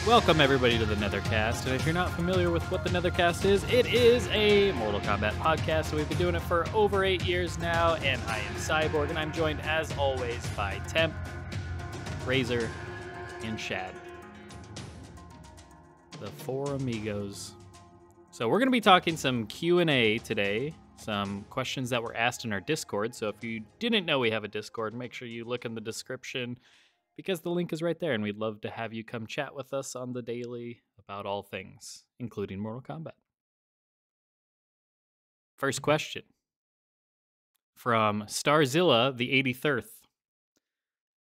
Welcome everybody to the Netherkast, and if you're not familiar with what the Netherkast is, it is a Mortal Kombat podcast. We've been doing it for over 8 years now, and I am Cyborg, and I'm joined as always by Temp, Razor, and Shad. The four amigos. So we're going to be talking some Q&A today, some questions that were asked in our Discord. So if you didn't know we have a Discord, make sure you look in the description because the link is right there, and we'd love to have you come chat with us on the daily about all things, including Mortal Kombat. First question from Starzilla, the 83rd.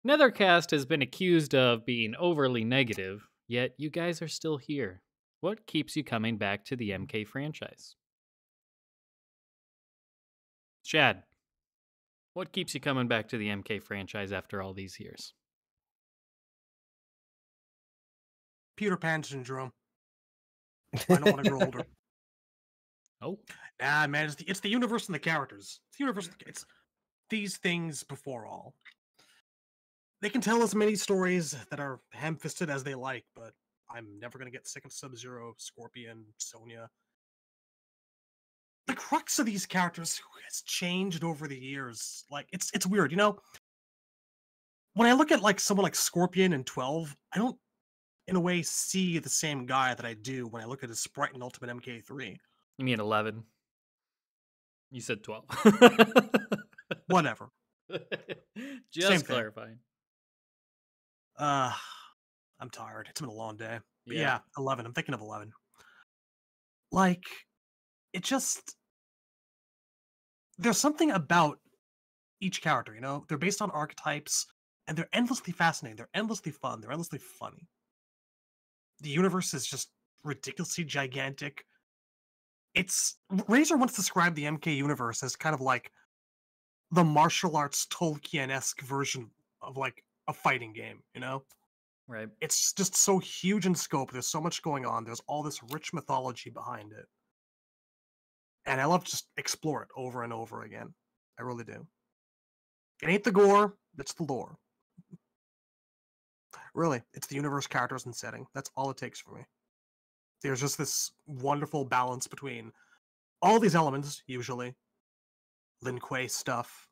Netherkast has been accused of being overly negative, yet you guys are still here. What keeps you coming back to the MK franchise? Shad, what keeps you coming back to the MK franchise after all these years? Peter Pan syndrome. I don't want to grow older. Oh. Ah, man, it's the universe and the characters. It's the universe. It's these things before all. They can tell as many stories that are ham-fisted as they like, but I'm never going to get sick of Sub-Zero, Scorpion, Sonya. The crux of these characters has changed over the years. Like, it's weird, you know? When I look at like someone like Scorpion and 12, I don't, in a way, see the same guy that I do when I look at his sprite in Ultimate MK3. You mean 11? You said 12. Whatever. Just Same clarifying. I'm tired. It's been a long day. But yeah, 11. I'm thinking of 11. Like, it just... There's something about each character, you know? They're based on archetypes, and they're endlessly fascinating. They're endlessly fun. They're endlessly funny. The universe is just ridiculously gigantic. Razor once described the MK universe as kind of like the martial arts Tolkien-esque version of like a fighting game, you know? Right. It's just so huge in scope. There's so much going on. There's all this rich mythology behind it. And I love to just explore it over and over again. I really do. It ain't the gore, it's the lore. Really, it's the universe, characters, and setting. That's all it takes for me. There's just this wonderful balance between all these elements, usually. Lin Kuei stuff.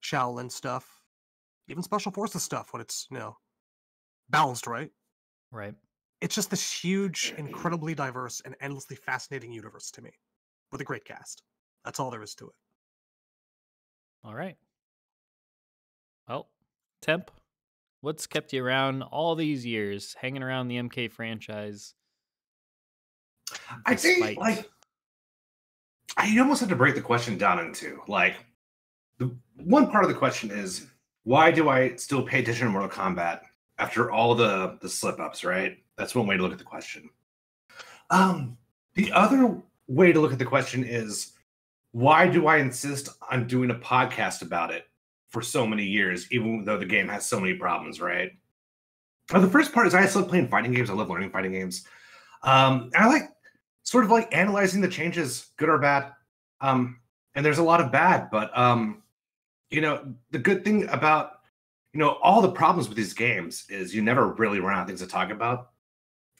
Shaolin stuff. Even Special Forces stuff when it's, you know, balanced right. Right. It's just this huge, incredibly diverse, and endlessly fascinating universe to me. With a great cast. That's all there is to it. All right. Well, Temp, what's kept you around all these years, hanging around the MK franchise? I think, like, I almost have to break the question down into, like, the one part of the question is, why do I still pay attention to Mortal Kombat after all the slip-ups, right? That's one way to look at the question. The other way to look at the question is, why do I insist on doing a podcast about it for so many years, even though the game has so many problems, right? The first part is I still playing fighting games. I love learning fighting games. I like sort of like analyzing the changes, good or bad. And there's a lot of bad, but you know, the good thing about, you know, all the problems with these games is you never really run out of things to talk about.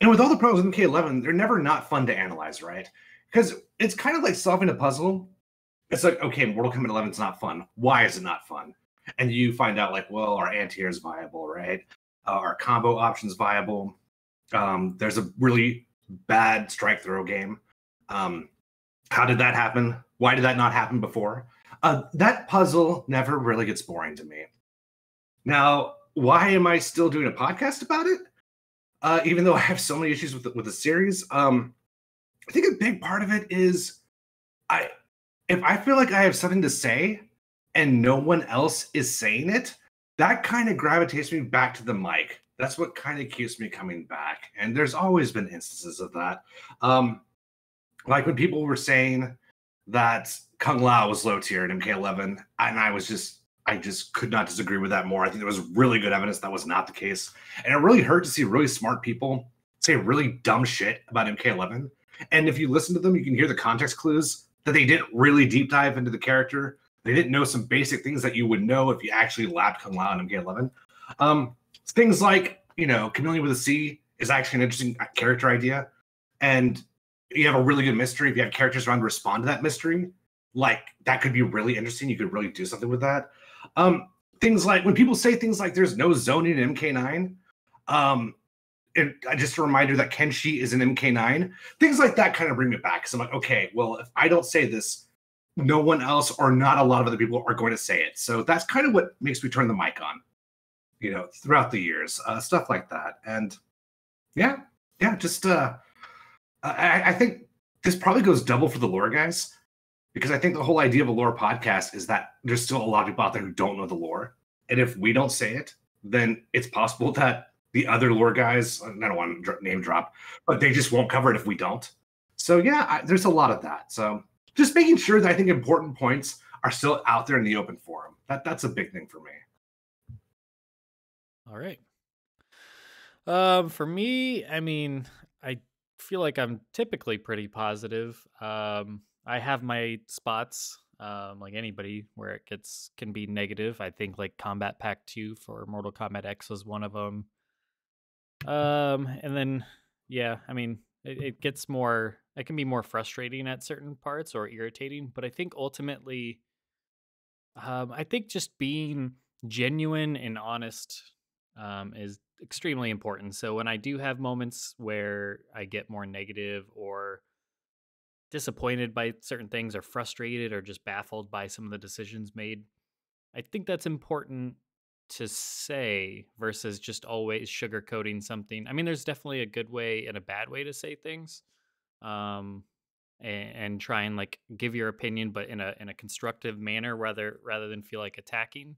And with all the problems with MK11, they're never not fun to analyze, right? Because it's kind of like solving a puzzle. It's like, okay, Mortal Kombat 11 is not fun. Why is it not fun? And you find out, like, well, our anti-air is viable, right? Our combo option's viable. There's a really bad strike throw game. How did that happen? Why did that not happen before? That puzzle never really gets boring to me. Now, why am I still doing a podcast about it? Even though I have so many issues with the series, I think a big part of it is if I feel like I have something to say and no one else is saying it, that kind of gravitates me back to the mic. That's what kind of keeps me coming back. And there's always been instances of that. Like when people were saying that Kung Lao was low tier in MK11, and I just could not disagree with that more. I think there was really good evidence that was not the case. And it really hurt to see really smart people say really dumb shit about MK11. And if you listen to them, you can hear the context clues that they didn't really deep dive into the character. They didn't know some basic things that you would know if you actually lapped Kung Lao in MK11. Things like Chameleon with a C is actually an interesting character idea. And you have a really good mystery. If you have characters around to respond to that mystery, like that could be really interesting. You could really do something with that. Things like when people say things like there's no zoning in MK9, and just a reminder that Kenshi is an MK9, things like that kind of bring me back. Because I'm like, okay, well, if I don't say this, no one else or not a lot of other people are going to say it. So that's kind of what makes me turn the mic on, throughout the years, stuff like that. And just I think this probably goes double for the lore guys, because I think the whole idea of a lore podcast is that there's still a lot of people out there who don't know the lore. And if we don't say it, then it's possible that the other lore guys, I don't want to name drop, but they just won't cover it if we don't. So there's a lot of that. So just making sure that I think important points are still out there in the open forum. That's a big thing for me. All right. For me, I mean, I feel like I'm typically pretty positive. I have my spots, like anybody, where it can be negative. I think like Combat Pack 2 for Mortal Kombat X was one of them. And then, I mean, it can be more frustrating at certain parts or irritating, but I think ultimately, I think just being genuine and honest is extremely important. So when I do have moments where I get more negative or disappointed by certain things or frustrated or just baffled by some of the decisions made, I think that's important to say versus just always sugarcoating something. I mean, there's definitely a good way and a bad way to say things, and try and like give your opinion, but in a constructive manner rather than feel like attacking.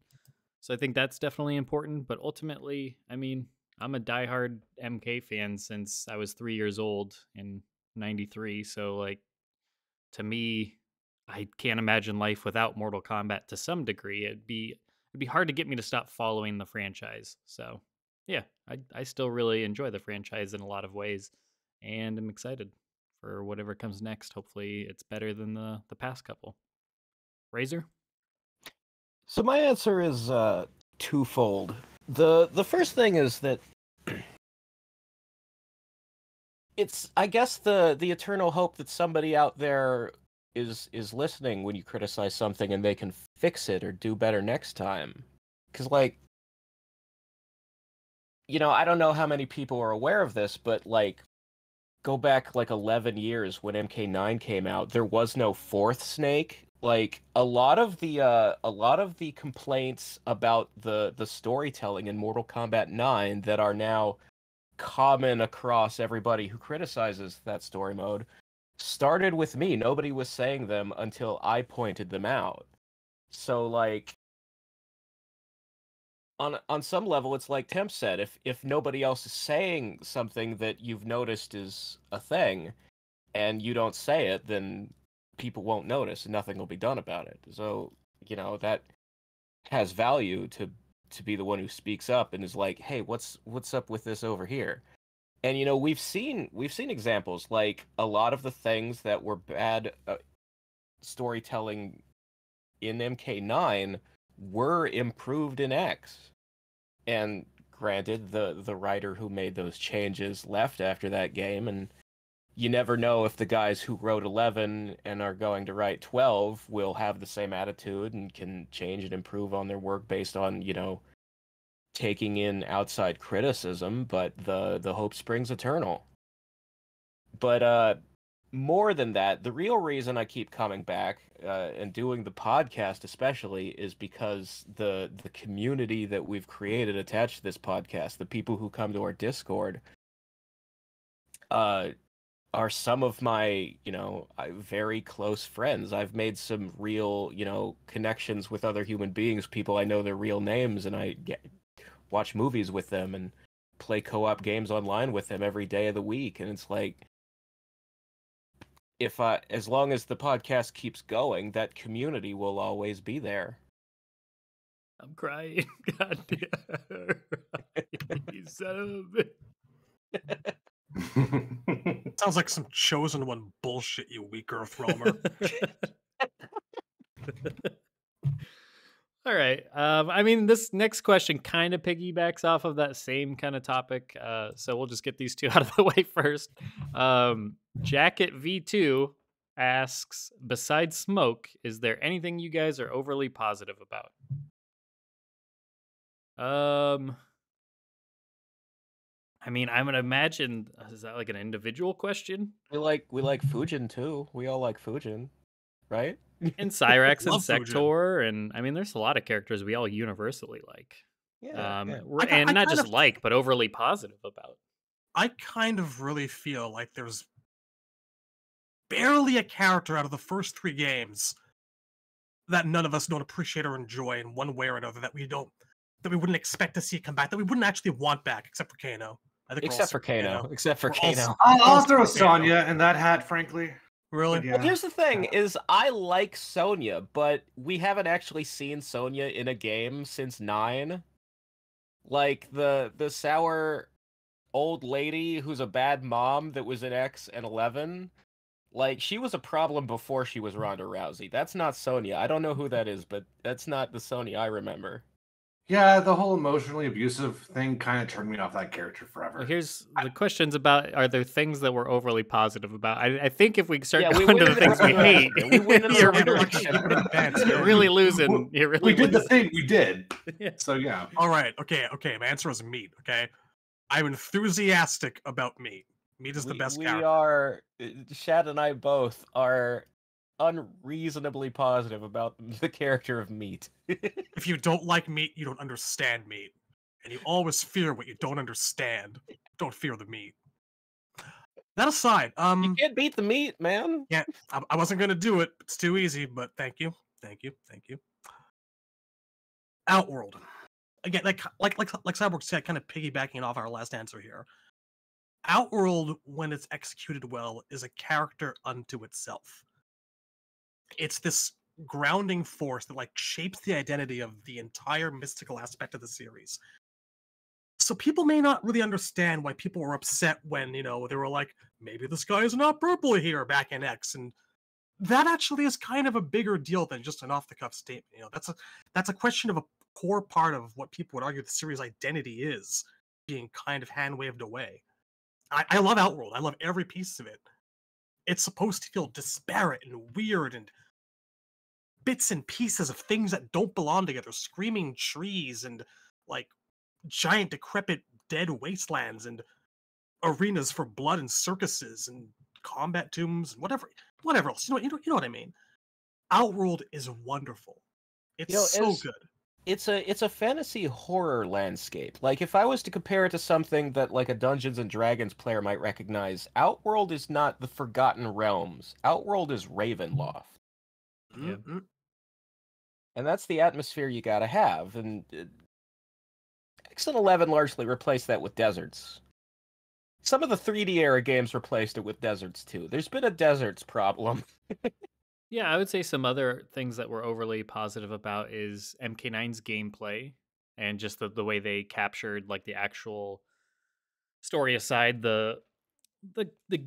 So I think that's definitely important. But ultimately, I mean, I'm a diehard MK fan since I was 3 years old in '93. So like, to me, I can't imagine life without Mortal Kombat to some degree. It'd be hard to get me to stop following the franchise. So yeah, I still really enjoy the franchise in a lot of ways, and I'm excited for whatever comes next. Hopefully it's better than the past couple. Razor? So my answer is twofold. The first thing is that it's, I guess, the eternal hope that somebody out there is listening when you criticize something and they can fix it or do better next time. Because, like, I don't know how many people are aware of this, but, like, go back, like, 11 years when MK9 came out, there was no fourth Snake. Like, a lot of the complaints about the storytelling in Mortal Kombat 9 that are now common across everybody who criticizes that story mode started with me. Nobody was saying them until I pointed them out. So, like, on some level, it's like Temp said, if nobody else is saying something that you've noticed is a thing, and you don't say it, then people won't notice, and nothing will be done about it. So, that has value to be the one who speaks up and is like, hey, what's up with this over here? And we've seen examples, like a lot of the things that were bad storytelling in MK9 were improved in X. And granted, the writer who made those changes left after that game, and you never know if the guys who wrote 11 and are going to write 12 will have the same attitude and can change and improve on their work based on, taking in outside criticism, but the hope springs eternal. But more than that, the real reason I keep coming back and doing the podcast especially is because the community that we've created attached to this podcast, the people who come to our Discord, are some of my, very close friends. I've made some real, connections with other human beings, people I know their real names, and I watch movies with them and play co-op games online with them every day of the week. And it's like, as long as the podcast keeps going, that community will always be there. I'm crying. God damn. You son of a bitch. Sounds like some Chosen One bullshit, you weak Earth roamer. All right. I mean, this next question kind of piggybacks off of that same kind of topic. So we'll just get these two out of the way first. Jacket V2 asks, besides smoke, is there anything you guys are overly positive about? I mean, I'm gonna imagine, is that like an individual question? We like Fujin too. We all like Fujin, right? And Cyrax and Love Fujin. Sector, and I mean, there's a lot of characters we all universally like. Yeah. And I not kind just of- like, but overly positive about. I kind of really feel like there's barely a character out of the first 3 games that none of us don't appreciate or enjoy in one way or another that we wouldn't expect to see come back, that we wouldn't actually want back, except for Kano. I think we're all Except for sick of Kano. Except for We're all Kano. s- I'll Also throw Kano. Sonya in that hat, frankly. Really? But yeah. Well, here's the thing: is I like Sonya, but we haven't actually seen Sonya in a game since 9. Like the sour old lady who's a bad mom that was in X and 11. Like, she was a problem before she was Ronda Rousey. That's not Sonya. I don't know who that is, but that's not the Sonya I remember. Yeah, the whole emotionally abusive thing kind of turned me off that character forever. Well, here's the questions about: are there things that we're overly positive about? I think if we start Yeah, we going to the went things we in the hate, direction. We went in the you're, wrong really, direction. you're really losing. You're really we did the losing. thing we did. Yeah. So yeah. All right. Okay. My answer is meat. Okay. I'm enthusiastic about meat. Meat is the best we character. are, Shad and I both are unreasonably positive about the character of Meat. If you don't like meat, you don't understand meat. And you always fear what you don't understand. Don't fear the meat. That aside, You can't beat the meat, man. I wasn't gonna do it. It's too easy, but thank you. Outworld. Again, like Cyborg said, kind of piggybacking off our last answer here. Outworld, when it's executed well, is a character unto itself. It's this grounding force that like shapes the identity of the entire mystical aspect of the series. So people may not really understand why people were upset when, they were like, maybe the sky is not purple here back in X, and that actually is kind of a bigger deal than just an off-the-cuff statement. That's a question of a core part of what people would argue the series' identity is, being kind of hand-waved away. I love Outworld. I love every piece of it. It's supposed to feel disparate and weird and bits and pieces of things that don't belong together, screaming trees and like giant decrepit dead wastelands and arenas for blood and circuses and combat tombs and whatever else. You know what I mean? Outworld is wonderful. It's so good. It's a fantasy horror landscape. Like, if I was to compare it to something that like a Dungeons and Dragons player might recognize, Outworld is not the Forgotten Realms. Outworld is Ravenloft. Yeah. Mm-hmm. And that's the atmosphere you gotta have. And X and 11 largely replaced that with deserts. Some of the 3D era games replaced it with deserts too. There's been a deserts problem. Yeah, I would say some other things that we're overly positive about is MK9's gameplay and just the way they captured like the actual story aside, the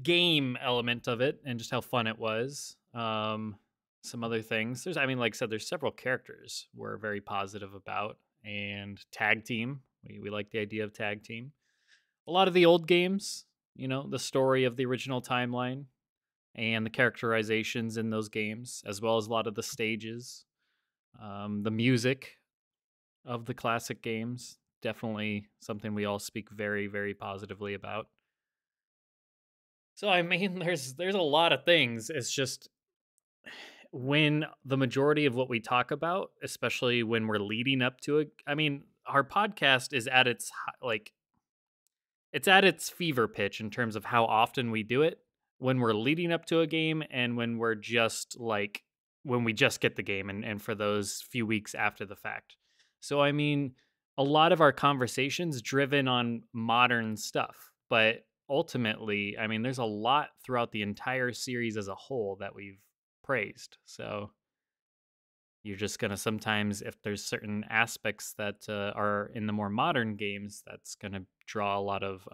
game element of it and just how fun it was. Some other things. Like I said, there's several characters we're very positive about, and tag team. We like the idea of tag team. A lot of the old games, the story of the original timeline and the characterizations in those games, as well as a lot of the stages, the music of the classic games. Definitely something we all speak very, very positively about. So I mean, there's a lot of things. It's just when the majority of what we talk about, especially when we're leading up to it. I mean, our podcast is at its it's at its fever pitch in terms of how often we do it when we're leading up to a game and when we're just like when we just get the game and for those few weeks after the fact. So I mean, a lot of our conversations driven on modern stuff, but ultimately, I mean, there's a lot throughout the entire series as a whole that we've praised. So you're just going to sometimes, if there's certain aspects that are in the more modern games, that's going to draw a lot of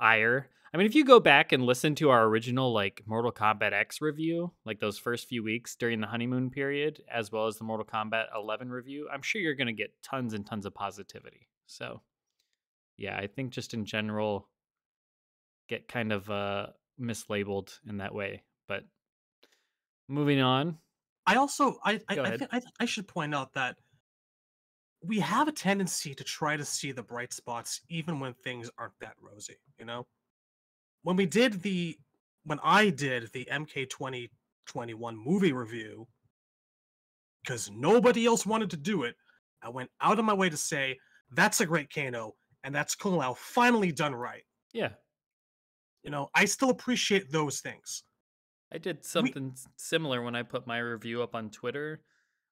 ire. I mean, if you go back and listen to our original like Mortal Kombat X review, like those first few weeks during the honeymoon period, as well as the Mortal Kombat 11 review, I'm sure you're going to get tons and tons of positivity. So, yeah, I think just in general, get kind of mislabeled in that way. But moving on. I also Go ahead. I should point out that we have a tendency to try to see the bright spots even when things aren't that rosy, you know? When I did the MK2021 movie review, because nobody else wanted to do it, I went out of my way to say, that's a great Kano, and that's Kung Lao finally done right. Yeah. You know, I still appreciate those things. I did something similar when I put my review up on Twitter.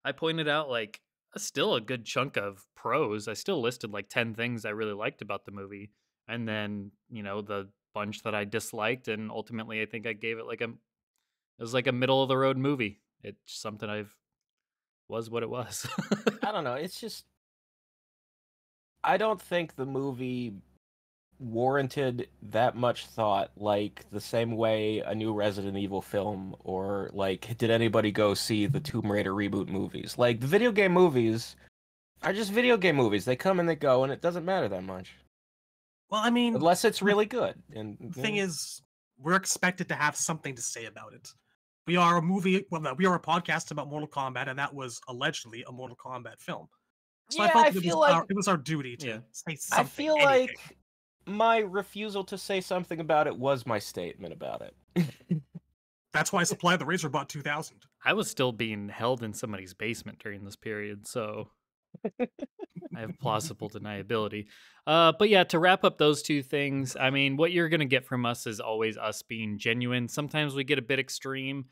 I pointed out like still a good chunk of pros. I still listed like 10 things I really liked about the movie. And then, you know, the bunch that I disliked, and ultimately I think I gave it like it was like a middle of the road movie. It's something was what it was. I don't know. It's just I don't think the movie warranted that much thought, like the same way a new Resident Evil film, or like did anybody go see the Tomb Raider reboot movies? Like the video game movies are just video game movies. They come and they go, and it doesn't matter that much. Well, I mean, unless it's really good. And the thing is, we're expected to have something to say about it. We are a movie. Well, no, we are a podcast about Mortal Kombat, and that was allegedly a Mortal Kombat film. So yeah, I felt it was our duty to say something. I feel like my refusal to say something about it was my statement about it. That's why I supplied the Razorbot 2000. I was still being held in somebody's basement during this period, so I have plausible deniability. But yeah, to wrap up those two things, I mean, what you're going to get from us is always us being genuine. Sometimes we get a bit extreme.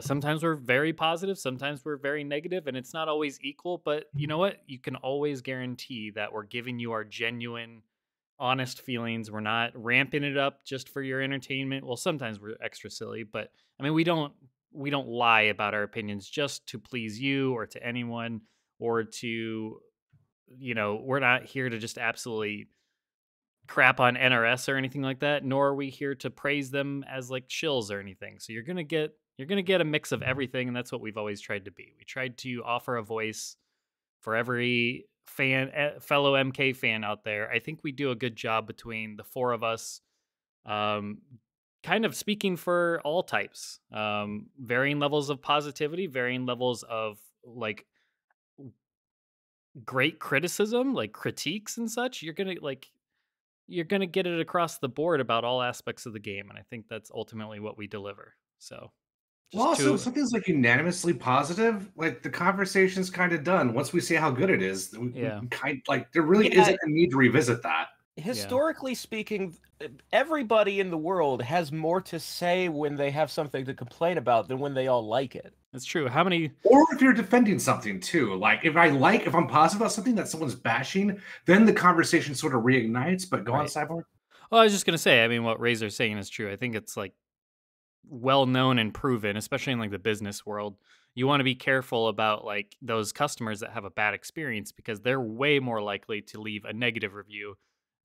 Sometimes we're very positive. Sometimes we're very negative, and it's not always equal. But you know what? You can always guarantee that we're giving you our genuine, honest feelings. We're not ramping it up just for your entertainment. Well, sometimes we're extra silly, but I mean, we don't lie about our opinions just to please you or to anyone, or to, you know, we're not here to just absolutely crap on NRS or anything like that, nor are we here to praise them as like shills or anything. So you're going to get a mix of everything, and that's what we've always tried to be. We tried to offer a voice for every fellow MK fan out there. I think we do a good job between the four of us, kind of speaking for all types, varying levels of positivity, varying levels of like great criticism, like critiques and such. You're gonna get it across the board about all aspects of the game, and I think that's ultimately what we deliver. So, well, also something's like unanimously positive. Like the conversation's kind of done once we see how good it is. Yeah, kind like there really isn't a need to revisit that. Historically speaking, everybody in the world has more to say when they have something to complain about than when they all like it. That's true. How many? Or if you're defending something too, like if I'm positive about something that someone's bashing, then the conversation sort of reignites. But go on, Cyborg. Well, I was just gonna say. I mean, what Razor's saying is true. I think it's like well known and proven, especially in like the business world. You want to be careful about like those customers that have a bad experience, because they're way more likely to leave a negative review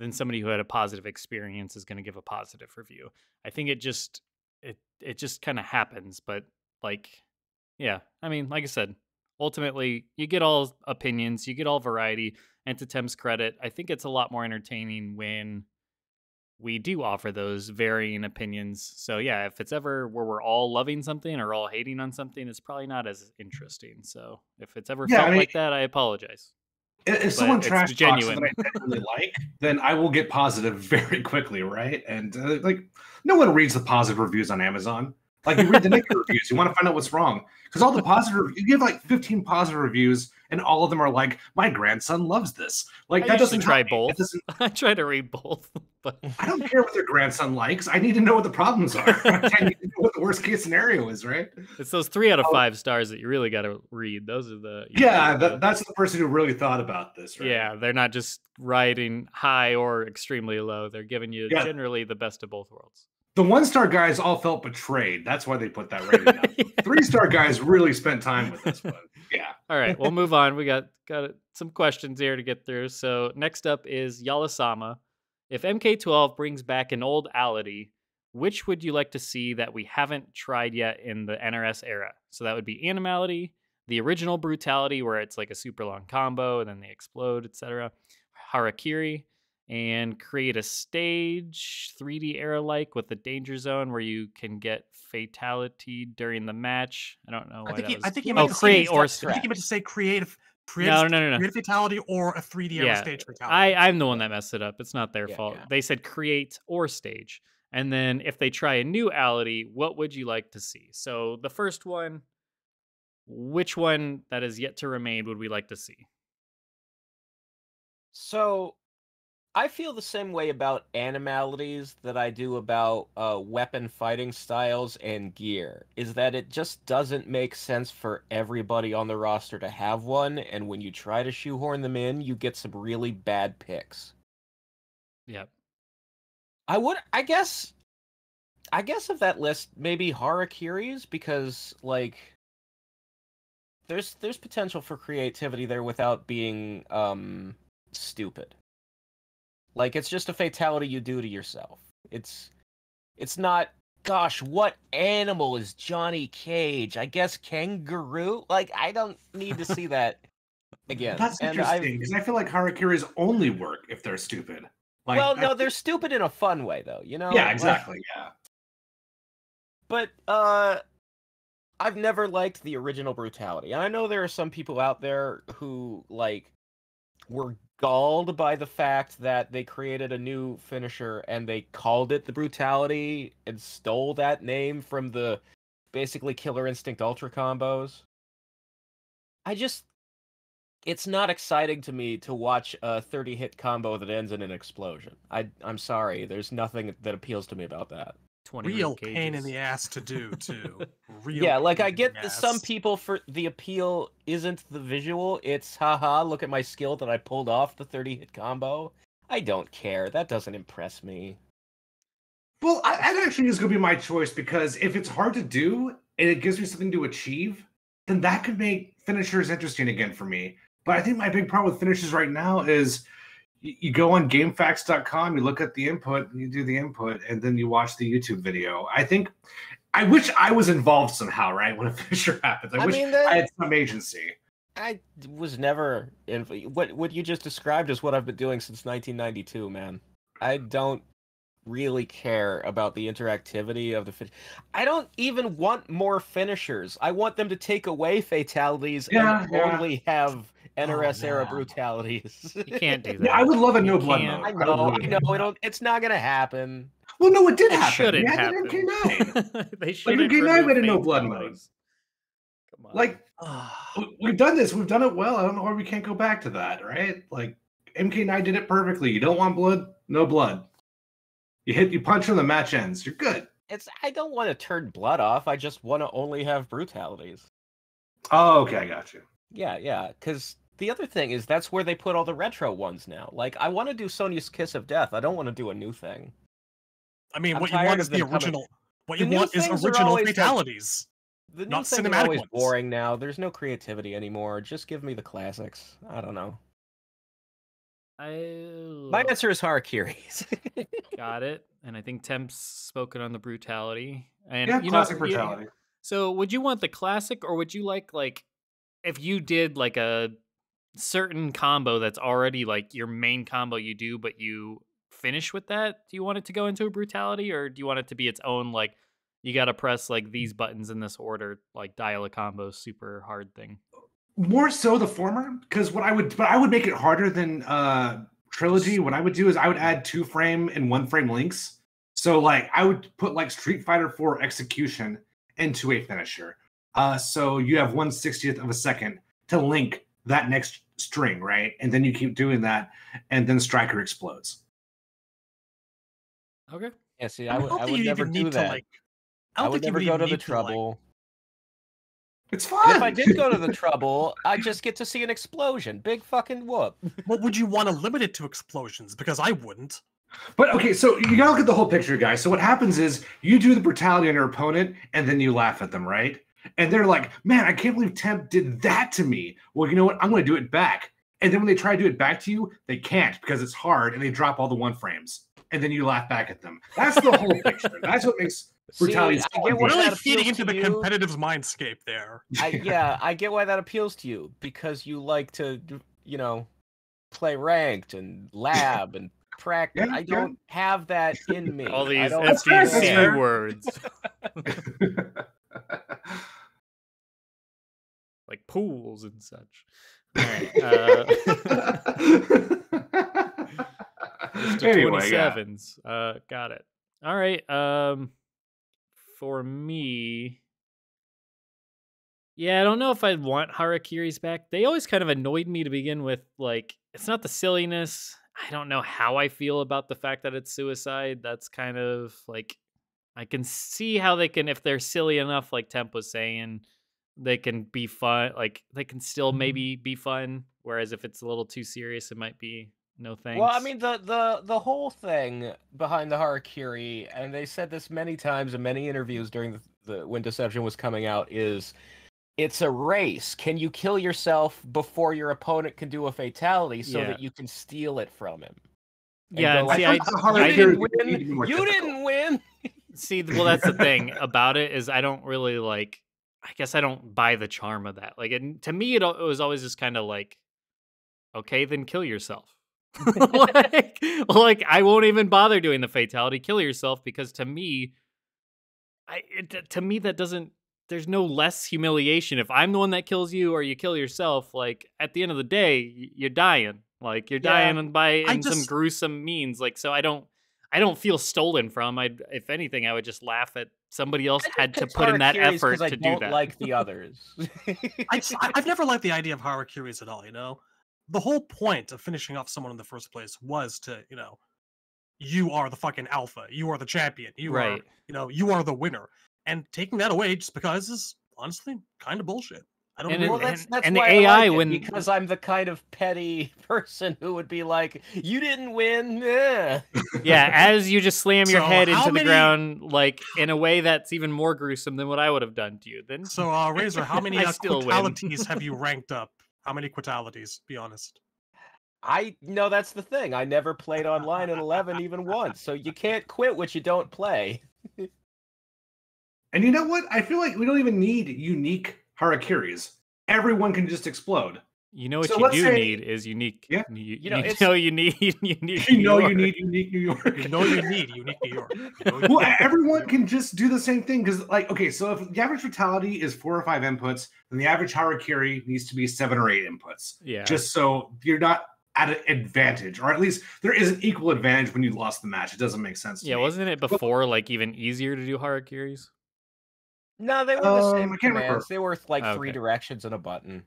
than somebody who had a positive experience is going to give a positive review. I think it just kind of happens. But like, yeah, I mean, like I said, ultimately you get all opinions, you get all variety. And to Tim's credit, I think it's a lot more entertaining when we do offer those varying opinions. So yeah, if it's ever where we're all loving something or all hating on something, it's probably not as interesting. So if it's ever felt like that, I apologize. If someone trash talks that I really like, then I will get positive very quickly, right? And like, no one reads the positive reviews on Amazon. Like, you read the negative reviews, you want to find out what's wrong, because all the positive, you give like 15 positive reviews, and all of them are like, "My grandson loves this." Like, that doesn't try both. I try to read both, but I don't care what their grandson likes. I need to know what the problems are. I need to know what the worst case scenario is, right? It's those 3 out of 5 stars that you really got to read. Those are the that's the person who really thought about this, right? Yeah, they're not just riding high or extremely low. They're giving you generally the best of both worlds. The 1-star guys all felt betrayed. That's why they put that rating up. 3-star guys really spent time with this one. Yeah. All right, we'll move on. We got some questions here to get through. So next up is Yalasama. If MK12 brings back an old ality, which would you like to see that we haven't tried yet in the NRS era? So that would be Animality, the original Brutality, where it's like a super long combo and then they explode, etc. Harakiri, and create a stage 3D era like with the danger zone where you can get fatality during the match. I don't know why that was. I think you oh, meant create or I think you meant to say creative no. creative fatality or a 3D era stage fatality. I'm the one that messed it up. It's not their fault. Yeah. They said create or stage. And then if they try a new ality, what would you like to see? So the first one, which one that is yet to remain would we like to see? So I feel the same way about Animalities that I do about weapon fighting styles and gear, is that it just doesn't make sense for everybody on the roster to have one, and when you try to shoehorn them in, you get some really bad picks. Yep. I guess of that list, maybe Harakiri's, because like there's potential for creativity there without being stupid. Like, it's just a fatality you do to yourself. It's not, gosh, what animal is Johnny Cage? I guess kangaroo? Like, I don't need to see that again. That's interesting, because I feel like Harakiri's only work if they're stupid. Like, well, no, they're stupid in a fun way, though, you know? Yeah, exactly, yeah. But, I've never liked the original Brutality. And I know there are some people out there who, like, were galled by the fact that they created a new finisher and they called it the Brutality and stole that name from the basically Killer Instinct Ultra combos. It's not exciting to me to watch a 30-hit combo that ends in an explosion. I'm sorry, there's nothing that appeals to me about that. Real pain in the ass to do, too. Yeah, like, I get that some people, for the appeal isn't the visual, it's haha, look at my skill that I pulled off the 30-hit combo. I don't care, that doesn't impress me. Well, that actually is going to be my choice, because if it's hard to do and it gives me something to achieve, then that could make finishers interesting again for me. But I think my big problem with finishers right now is you go on GameFAQs.com, you look at the input, you do the input, and then you watch the YouTube video. I wish I was involved somehow, right, when a finisher happens. I wish I had some agency. I was never what you just described is what I've been doing since 1992, man. I don't really care about the interactivity of the I don't even want more finishers. I want them to take away fatalities and only have NRS era brutalities. You can't do that. Yeah, I would love a no blood mode. I know. It's not gonna happen. Well, no, it did happen. Shouldn't happen. MK9. They should. Like, MK9 made a no blood mode. Come on. Like, we've done this. We've done it well. I don't know why we can't go back to that, right? Like, MK9 did it perfectly. You don't want blood? No blood. You punch when the match ends. You're good. I don't want to turn blood off. I just want to only have brutalities. Oh, okay, I got you. Yeah, because the other thing is that's where they put all the retro ones now. Like, I want to do Sonya's Kiss of Death. I don't want to do a new thing. I mean, what you want is the original. What you want is original fatalities. The not new things cinematic are always ones. boring now. There's no creativity anymore. Just give me the classics. I don't know. My answer is Harakiri's. Got it. And I think Temp's spoken on the Brutality. And Yeah, classic Brutality. So would you want the classic, or would you like if you did like a certain combo that's already like your main combo you do, but you finish with that? Do you want it to go into a Brutality, or do you want it to be its own, like, you got to press like these buttons in this order, like dial a combo super hard thing? More so the former, because I would make it harder than Trilogy. What I would do is I would add 2-frame and 1-frame links. So like I would put like Street Fighter 4 execution into a finisher. So you have 1/60th of a second to link that next string, right? And then you keep doing that, and then Striker explodes. Okay. Yeah, see, I would never do that. I would never go to the trouble. It's fun. If I did go to the trouble, I just get to see an explosion. Big fucking whoop. What would you want to limit it to explosions? Because I wouldn't. But okay, so you gotta look at the whole picture, guys. So what happens is you do the brutality on your opponent, and then you laugh at them, right? And they're like, "Man, I can't believe Temp did that to me." Well, you know what? I'm going to do it back. And then when they try to do it back to you, they can't because it's hard and they drop all the 1 frames. And then you laugh back at them. That's the whole picture. That's what makes brutality I get why really that feeding appeals into to the you. competitive's mindscape there. I get why that appeals to you because you like to, play ranked and lab and practice. Yeah, I don't have that in me. All I these don't FTC fair. words. Like pools and such. All right. Mr. Anyway, yeah. 27s. Got it. All right. For me, yeah, I don't know if I'd want Harakiris back. They always kind of annoyed me to begin with. Like, it's not the silliness. I don't know how I feel about the fact that it's suicide. That's kind of like, I can see how they can, if they're silly enough, like Temp was saying, they can be fun. Like, they can still maybe be fun. Whereas if it's a little too serious, it might be no thanks. Well, I mean, the whole thing behind the Harakiri, and they said this many times in many interviews during the when Deception was coming out, is it's a race. Can you kill yourself before your opponent can do a fatality so that you can steal it from him? And yeah, go and see, like, I you didn't win. You didn't win. See, well, that's the thing about it is I don't really like. I guess I don't buy the charm of that. Like, to me, it was always just kind of like, okay, then kill yourself. like I won't even bother doing the fatality. Kill yourself because to me, that doesn't. There's no less humiliation if I'm the one that kills you or you kill yourself. Like at the end of the day, you're dying. Like you're dying by some gruesome means. Like so, I don't feel stolen from. If anything, I would just laugh at somebody else had to put in that effort to do that. Like the others. I've never liked the idea of Harakiris at all. The whole point of finishing off someone in the first place was to you are the fucking alpha. You are the champion. You are you are the winner. And taking that away just because is honestly kind of bullshit. I don't know. That's and why the AI like because I'm the kind of petty person who would be like, you didn't win. Yeah, as you just slam your head into the ground like in a way that's even more gruesome than what I would have done to you. Then so Razor, how many quitalities have you ranked up? How many quitalities? Be honest. No, that's the thing. I never played online in 11 even once. So you can't quit what you don't play. And you know what? I feel like we don't even need unique Harakiris. Everyone can just explode. You know what you need is unique. Yeah. You know you need unique. You know you need unique New York. You know you need unique New York. Well, everyone can just do the same thing because, like, okay, so if the average fatality is 4 or 5 inputs, then the average Harakiri needs to be 7 or 8 inputs. Yeah. Just so you're not at an advantage, or at least there is an equal advantage when you lost the match. It doesn't make sense to me. Wasn't it before like even easier to do Harakiris? No, they were the same I can't remember. They were like 3 directions and a button.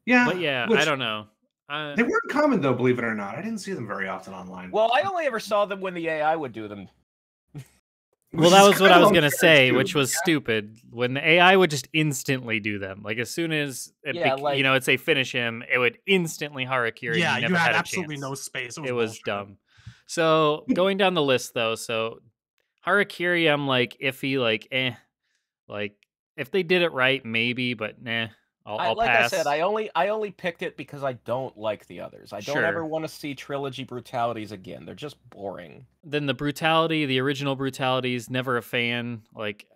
Yeah. But I don't know. They weren't common though, believe it or not. I didn't see them very often online. Well, I only ever saw them when the AI would do them. Well, that was what I was going to say, which was stupid. When the AI would just instantly do them. Like, as soon as, it'd say finish him, it would instantly Harakiri. Yeah, you had had absolutely no space. It was dumb. So, going down the list, though, Harakiri, I'm like, iffy, like, Like, if they did it right, maybe, but nah. I'll pass. I said, I only picked it because I don't like the others. I don't ever want to see trilogy brutalities again. They're just boring. Then the original brutalities, never a fan. Like,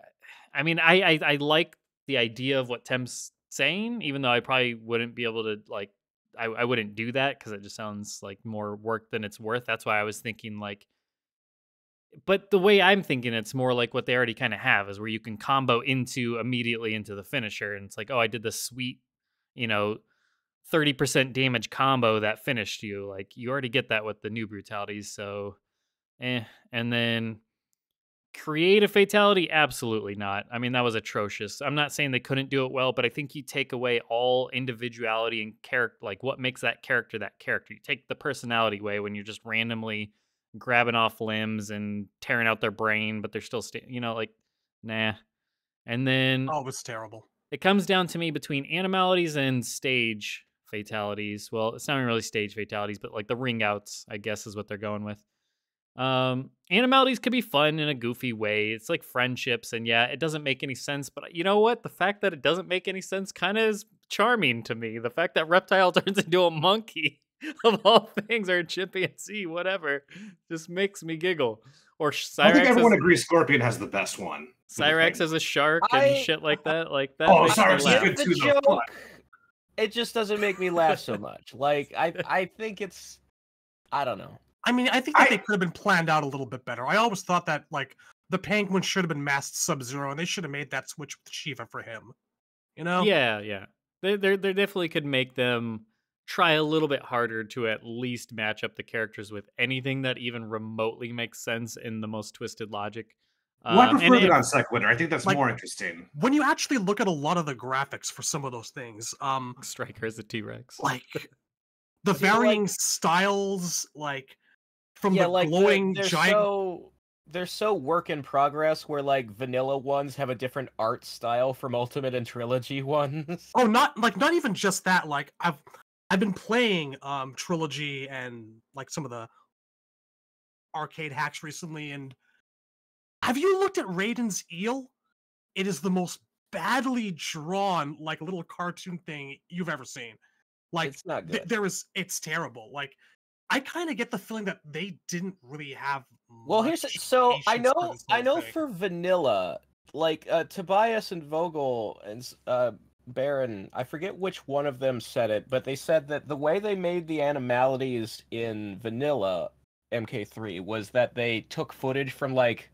I mean, I like the idea of what Temp's saying, even though I probably wouldn't be able to, like, I wouldn't do that because it just sounds like more work than it's worth. That's why I was thinking, like, but the way I'm thinking, it's more like what they already kind of have is where you can combo immediately into the finisher. And it's like, oh, I did this sweet, 30% damage combo that finished you. Like you already get that with the new brutalities. So, and then create a fatality. Absolutely not. I mean, that was atrocious. I'm not saying they couldn't do it well, but I think you take away all individuality and character, like what makes that character. You take the personality away when you're just randomly grabbing off limbs and tearing out their brain, but they're still nah. And then it was terrible. It comes down to me between animalities and stage fatalities. Well, it's not even really stage fatalities, but like the ring outs, I guess, is what they're going with. Animalities could be fun in a goofy way. It's like friendships, and yeah, it doesn't make any sense. But you know what? The fact that it doesn't make any sense kind of is charming to me. The fact that Reptile turns into a monkey of all things, or a chimpanzee, whatever, just makes me giggle. Or I think Cyrax everyone as, agrees Scorpion has the best one. for the Cyrax thing. as a shark and I- shit like that. Like that Oh, makes me Cyrax is laugh. good the too, though. Come on. joke. It just doesn't make me laugh so much. Like I think it's, I don't know. I mean, I think that they could have been planned out a little bit better. I always thought that like the Penguin should have been masked Sub-Zero, and they should have made that switch with Shiva for him. You know? Yeah. They definitely could make them try a little bit harder to at least match up the characters with anything that even remotely makes sense in the most twisted logic. Well, I prefer and the non sequitur. I think that's like- more interesting. When you actually look at a lot of the graphics for some of those things, Striker is a T-Rex. like the See, like- varying styles, like from Yeah, the like glowing they're giant. they're so work in progress. Where like vanilla ones have a different art style from Ultimate and Trilogy ones. Oh, not even just that. Like I've been playing Trilogy and like some of the arcade hacks recently, and have you looked at Raiden's eel? It is the most badly drawn, like little cartoon thing you've ever seen. Like It's not good. it's terrible. Like I kind of get the feeling that they didn't really have. Well, much so I patience for know this whole thing. for vanilla, like Tobias and Vogel and Baron, I forget which one of them said it, but they said that the way they made the Animalities in vanilla MK3 was that they took footage from like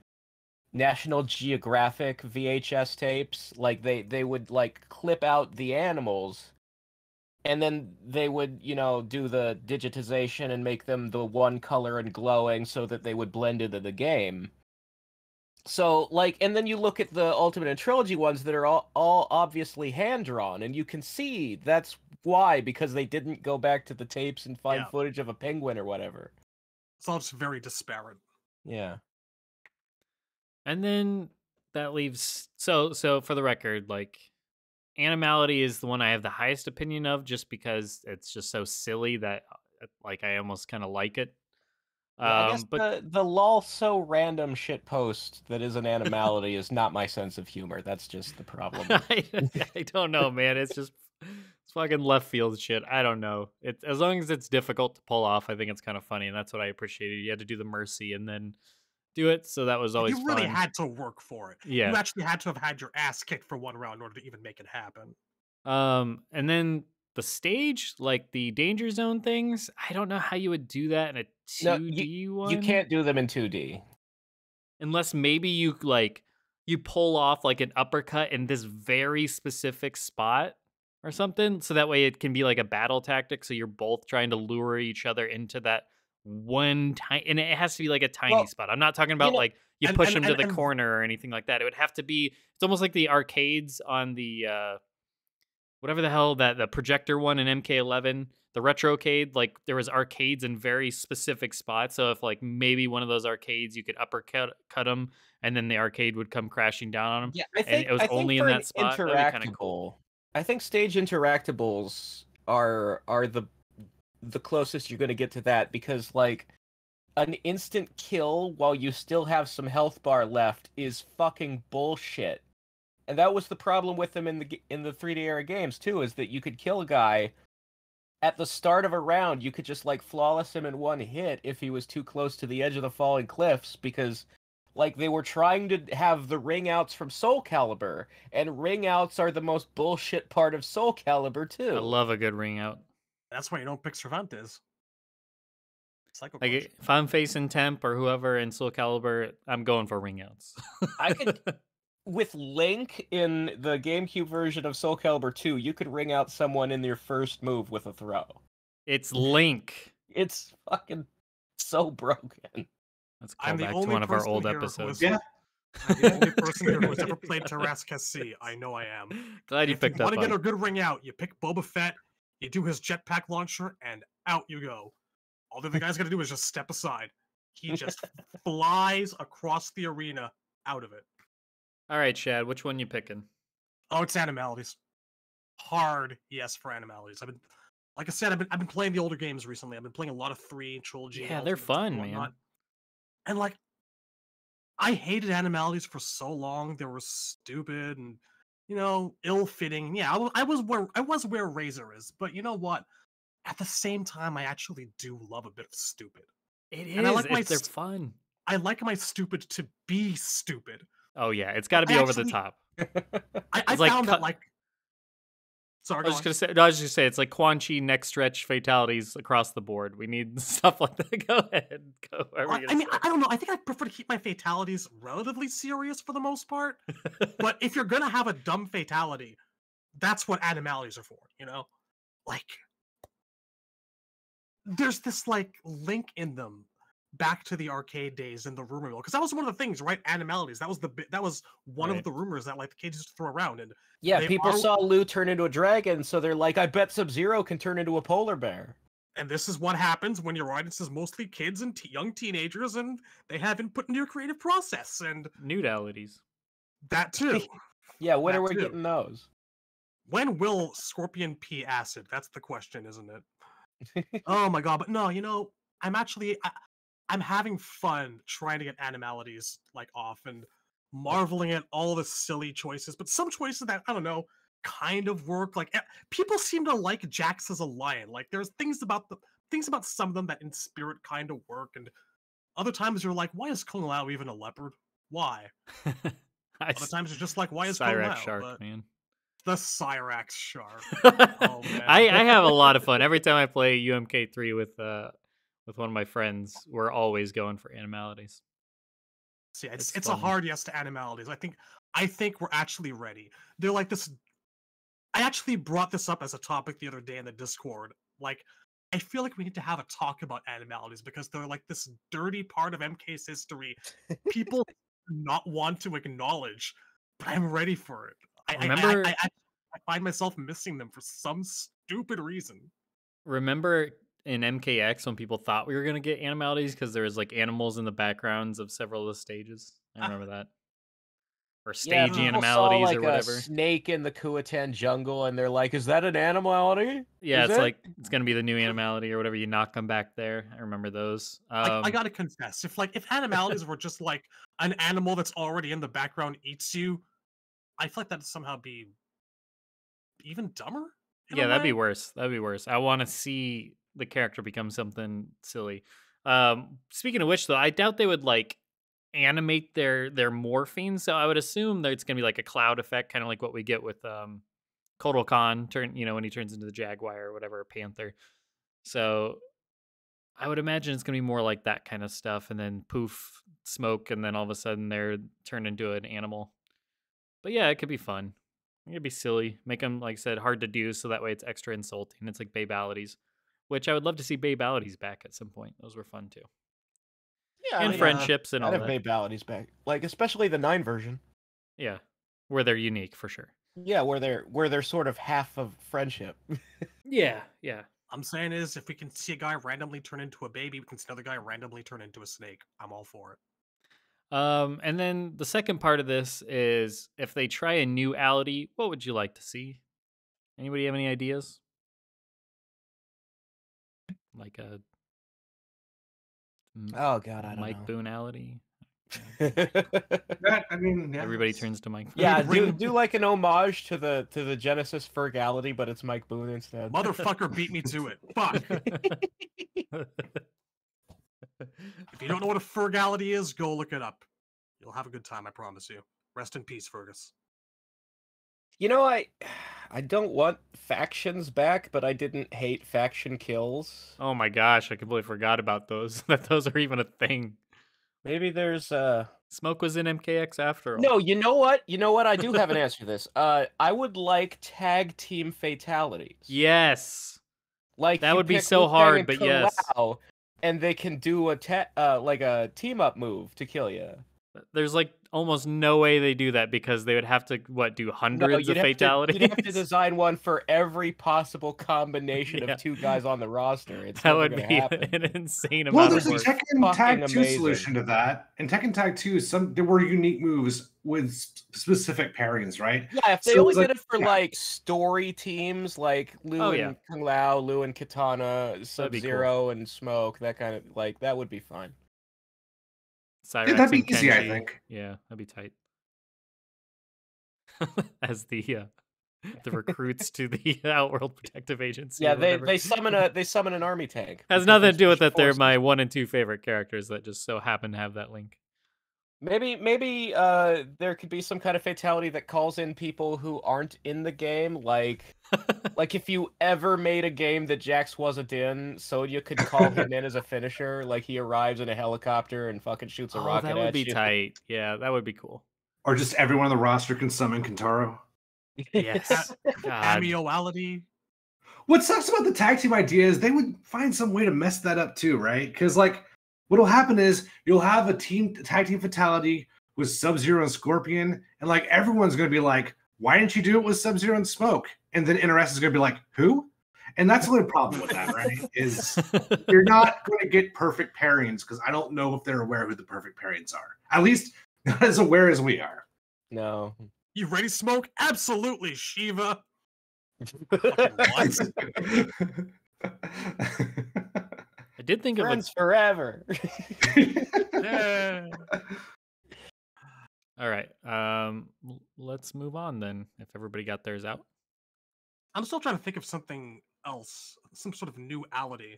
National Geographic VHS tapes. Like they would like clip out the animals, and then they would, do the digitization and make them the one color and glowing so that they would blend into the game. So, like, and then you look at the Ultimate and Trilogy ones that are all obviously hand-drawn, and you can see that's why, because they didn't go back to the tapes and find Yeah. footage of a penguin or whatever. It's all just very disparate. Yeah. And then that leaves so for the record, like Animality is the one I have the highest opinion of, just because it's just so silly that like I almost kind of like it. I guess But the lol so random shit post that is an Animality is not my sense of humor. That's just the problem. I don't know, man. It's fucking left field shit. I don't know. It as long as it's difficult to pull off, I think it's kind of funny, and that's what I appreciated. You had to do the mercy and then do it, so that was always You really fun. had to work for it. Yeah. You actually had to have had your ass kicked for one round in order to even make it happen. And then the stage, like the danger zone things, I don't know how you would do that in a 2D one. You can't do them in 2D. Unless maybe you pull off like an uppercut in this very specific spot or something, so that way it can be like a battle tactic, so you're both trying to lure each other into that one tiny, and it has to be like a tiny spot. I'm not talking about like you push them to the corner or anything like that. It would have to be, it's almost like the arcades on the whatever the hell that the projector one in MK11, the retrocade, like there was arcades in very specific spots. So if like maybe one of those arcades you could uppercut them, and then the arcade would come crashing down on them. Yeah, and it was only in that spot. That'd be kind of cool. I think stage interactables are the closest you're going to get to that, because like an instant kill while you still have some health bar left is fucking bullshit. And that was the problem with them in the 3D era games too, is that you could kill a guy at the start of a round. You could just like flawless him in one hit if he was too close to the edge of the falling cliffs, because like they were trying to have the ring outs from Soul Calibur, and ring outs are the most bullshit part of Soul Calibur too. I love a good ring out. That's why you don't pick Cervantes. Psycho Like Crush. if I'm facing Temp or whoever in Soul Calibur, I'm going for ring outs. I could, with Link in the GameCube version of Soul Calibur 2, you could ring out someone in your first move with a throw. It's Link. It's fucking so broken. Let's I'm call the back to only one of our person old here who episodes. has- I'm the only person here who has ever played Tarrasque SC. I know I am. Glad you If picked you up want to on get a it. good ring out, you pick Boba Fett, you do his jetpack launcher, and out you go. All the other guy's got to do is just step aside. He just flies across the arena out of it. All right, Shad, which one you picking? Oh, it's Animalities. Hard yes for Animalities. Like I said, I've been playing the older games recently. I've been playing a lot of 3 Trilogy. Yeah, they're Ultimates fun, and man. whatnot. And like, I hated Animalities for so long. They were stupid, and ill-fitting. Yeah, I was where Razor is, but you know what? At the same time, I actually do love a bit of stupid. It And I is. like my They're fun. I like my stupid to be stupid. Oh yeah, it's got to be over the top. I It's like found that like. Sorry, I was just gonna say. No, I was just gonna say it's like Quan Chi next stretch fatalities across the board. We need stuff like that. Go ahead. Go. Well, I mean, I don't know. I think I prefer to keep my fatalities relatively serious for the most part. But if you're gonna have a dumb fatality, that's what Animalities are for. Like there's this like link in them back to the arcade days and the rumor mill, because that was one of the things, right? Animalities. That was one of the rumors that like the kids used to throw around, and Yeah, they people are- saw Lou turn into a dragon, so they're like, I bet Sub-Zero can turn into a polar bear. And this is what happens when your audience is mostly kids and young teenagers, and they have input into your creative process, and Nudalities. that too. Yeah, when That are we too. getting those? When will Scorpion pee acid? That's the question, isn't it? Oh my god! But no, I'm having fun trying to get Animalities like off and marveling at all the silly choices, but some choices that I don't know kind of work. Like people seem to like Jax as a lion. Like there's things about some of them that in spirit kind of work, and other times you're like, why is Kung Lao even a leopard? Why? Other times you're just like, why is Kung Lao? Cyrax shark, man. The Cyrax shark. Oh man. I have a lot of fun every time I play UMK3 with one of my friends. We're always going for Animalities. See, it's a hard yes to Animalities. I think we're actually ready. They're like this. I actually brought this up as a topic the other day in the Discord. Like, I feel like we need to have a talk about Animalities because they're like this dirty part of MK's history. People do not want to acknowledge, but I'm ready for it. I find myself missing them for some stupid reason. Remember in MKX when people thought we were going to get Animalities because there was like animals in the backgrounds of several of the stages? I remember that. Or stage Animalities saw, like, or whatever. A snake in the Kuatan jungle, and they're like, "Is that an animality?" Yeah, it's like it's gonna be the new Animality or whatever. You knock them back there. I remember those. I gotta confess, if Animalities were just like an animal that's already in the background eats you, I feel like that'd somehow be even dumber. Yeah, that'd be worse. That'd be worse. I want to see the character become something silly. Speaking of which, though, I doubt they would like animate their morphine. So I would assume that it's gonna be like a cloud effect, kind of like what we get with Kotal Khan when he turns into the Jaguar or whatever, Panther. So I would imagine it's gonna be more like that kind of stuff, and then poof, smoke, and then all of a sudden they're turned into an animal. But yeah, it could be fun. It could be silly. Make them, like I said, hard to do, so that way it's extra insulting. It's like Babalities, which I would love to see Babalities back at some point. Those were fun too. Yeah, and friendships and all I'd that. have Babalities back, like especially the 9 version. Yeah, where they're unique for sure. Yeah, where they're sort of half of friendship. Yeah. I'm saying is, if we can see a guy randomly turn into a baby, we can see another guy randomly turn into a snake. I'm all for it. And then the second part of this is if they try a new ality, what would you like to see? Anybody have any ideas? Like a oh god, I don't Mike know. Boon ality. Everybody turns to Mike Boon. Yeah, do like an homage to the Genesis Fergality, but it's Mike Boon instead. Motherfucker beat me to it. Fuck. If you don't know what a Fergality is, go look it up. You'll have a good time, I promise you. Rest in peace, Fergus. You know, I don't want factions back, but I didn't hate faction kills. Oh my gosh, I completely forgot about those. That those are even a thing. Maybe there's Smoke was in MKX after all. No, you know what? I do have an answer to this. I would like tag team fatalities. Yes. Like that would be pick so Wu-Tang hard, and but Kung yes. Lao, and they can do like a team up move to kill you. There's like almost no way they do that because they would have to do hundreds of fatalities. You'd have to design one for every possible combination of 2 guys on the roster. It's that never would gonna be happen. an insane Well, amount there's of a work. Tekken Tag 2 amazing. solution to that. In Tekken Tag 2, there were unique moves with specific pairings, right? Yeah, if they only did it for like story teams, like Lu and Kung Lao, Lu and Katana, Sub-Zero and Smoke, that kind of that would be fine. Cyrax that'd be and easy, I Kenji. think. Yeah, that'd be tight. as the recruits to the Outworld Protective Agency. Yeah, or whatever. they summon an army tank. Has because nothing they're to do with special that. They're forces. my 1 and 2 favorite characters that just so happen to have that link. Maybe there could be some kind of fatality that calls in people who aren't in the game, like if you ever made a game that Jax wasn't in, so you could call him in as a finisher, like he arrives in a helicopter and fucking shoots a rocket that would at be you. tight. Yeah, that would be cool. Or just everyone on the roster can summon Kentaro. Yes. God. Cameoality. What sucks about the tag team idea is they would find some way to mess that up too, right? Because like what'll happen is you'll have a tag team fatality with Sub-Zero and Scorpion, and like everyone's gonna be like, why didn't you do it with Sub-Zero and Smoke? And then NRS is gonna be like, who? And that's the only problem with that, right? Is you're not going to get perfect pairings because I don't know if they're aware who the perfect pairings are. At least not as aware as we are. No. You ready, Smoke? Absolutely, Shiva. What? I did think of Friends forever. Yeah. All right. Let's move on then. If everybody got theirs out. I'm still trying to think of something else, some sort of new ality.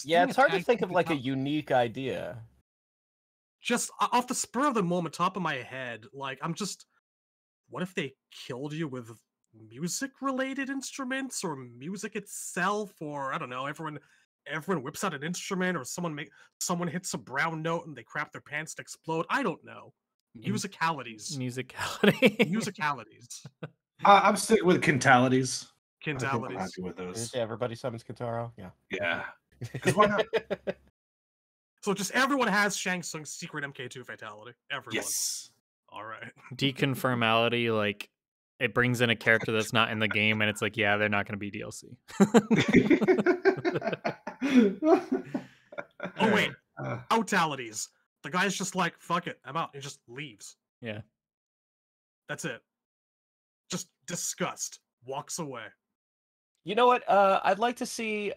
Yeah, it's hard to think of like a unique idea. Just off the spur of the moment, top of my head, like what if they killed you with music-related instruments or music itself, or I don't know, everyone whips out an instrument, or someone hits a brown note and they crap their pants to explode. I don't know. Musicalities. Musicalities. I'm sticking with Kentalities. I'm Kentalities. happy with those. Everybody summons Kentaro. Yeah. Yeah. Because why not? So just everyone has Shang Tsung's secret MK2 fatality. Everyone. Yes. All right. Deconfirmality, like it brings in a character that's not in the game, and it's like, yeah, they're not going to be DLC. Oh wait, outalities. The guy's just like, fuck it, I'm out. He just leaves. Yeah. That's it. Just disgust. Walks away. You know what? I'd like to see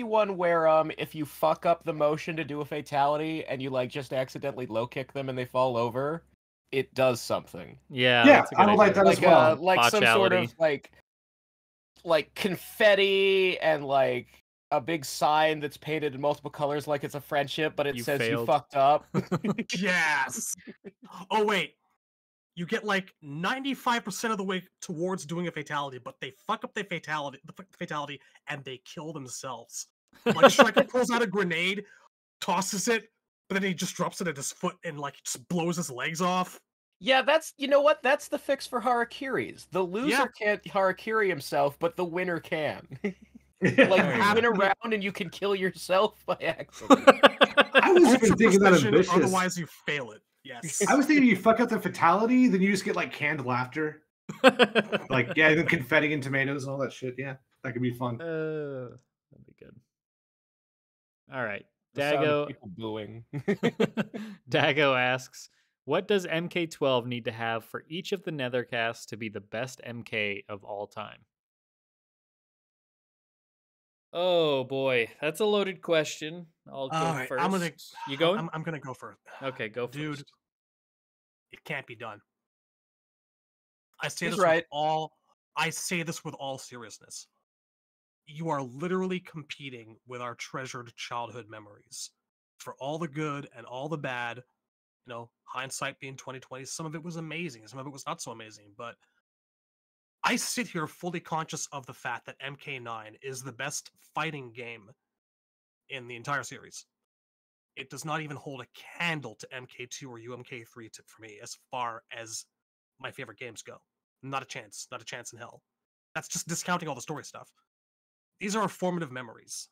one where if you fuck up the motion to do a fatality and you like just accidentally low kick them and they fall over, it does something. Yeah. Yeah, that's a good I would like idea. that as well. Like some sort of Botchality. like confetti and like a big sign that's painted in multiple colors like it's a friendship, but it You says failed. you fucked up. Yes. Oh wait. You get like 95% of the way towards doing a fatality, but they fuck up the fatality, and they kill themselves. Like Striker pulls out a grenade, tosses it, but then he just drops it at his foot and like just blows his legs off. Yeah, you know what? That's the fix for harakiris. The loser can't harakiri himself, but the winner can. Like you win a round and you can kill yourself by accident. I was even thinking that ambitious. Otherwise, you fail it. Yes. I was thinking you fuck up the fatality, then you just get like canned laughter. Like, yeah, the confetti and tomatoes and all that shit. Yeah, that could be fun. That'd be good. All right. The sound of Dago. people booing. Dago asks, what does MK12 need to have for each of the Nethercasts to be the best MK of all time? Oh boy, that's a loaded question. I'll go Alright, first. You going? I'm gonna go first. Okay, go Dude, first. it can't be done. I say He's this right. with all seriousness. You are literally competing with our treasured childhood memories. For all the good and all the bad, you know, hindsight being 2020, some of it was amazing, some of it was not so amazing, but I sit here fully conscious of the fact that MK9 is the best fighting game in the entire series. It does not even hold a candle to MK2 or UMK3 for me as far as my favorite games go. Not a chance in hell. That's just discounting all the story stuff. These are formative memories.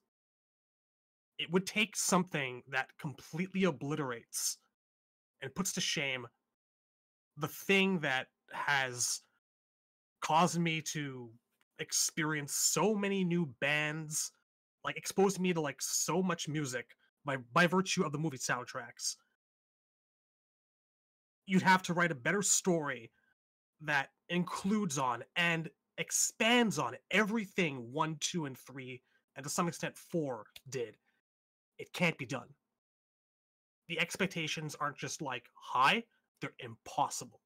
It would take something that completely obliterates and puts to shame the thing that has caused me to experience so many new bands, like exposed me to like so much music by virtue of the movie soundtracks. You'd have to write a better story that includes on and expands on everything 1, 2, and 3, and to some extent 4 did. It can't be done. The expectations aren't just like high, they're impossible.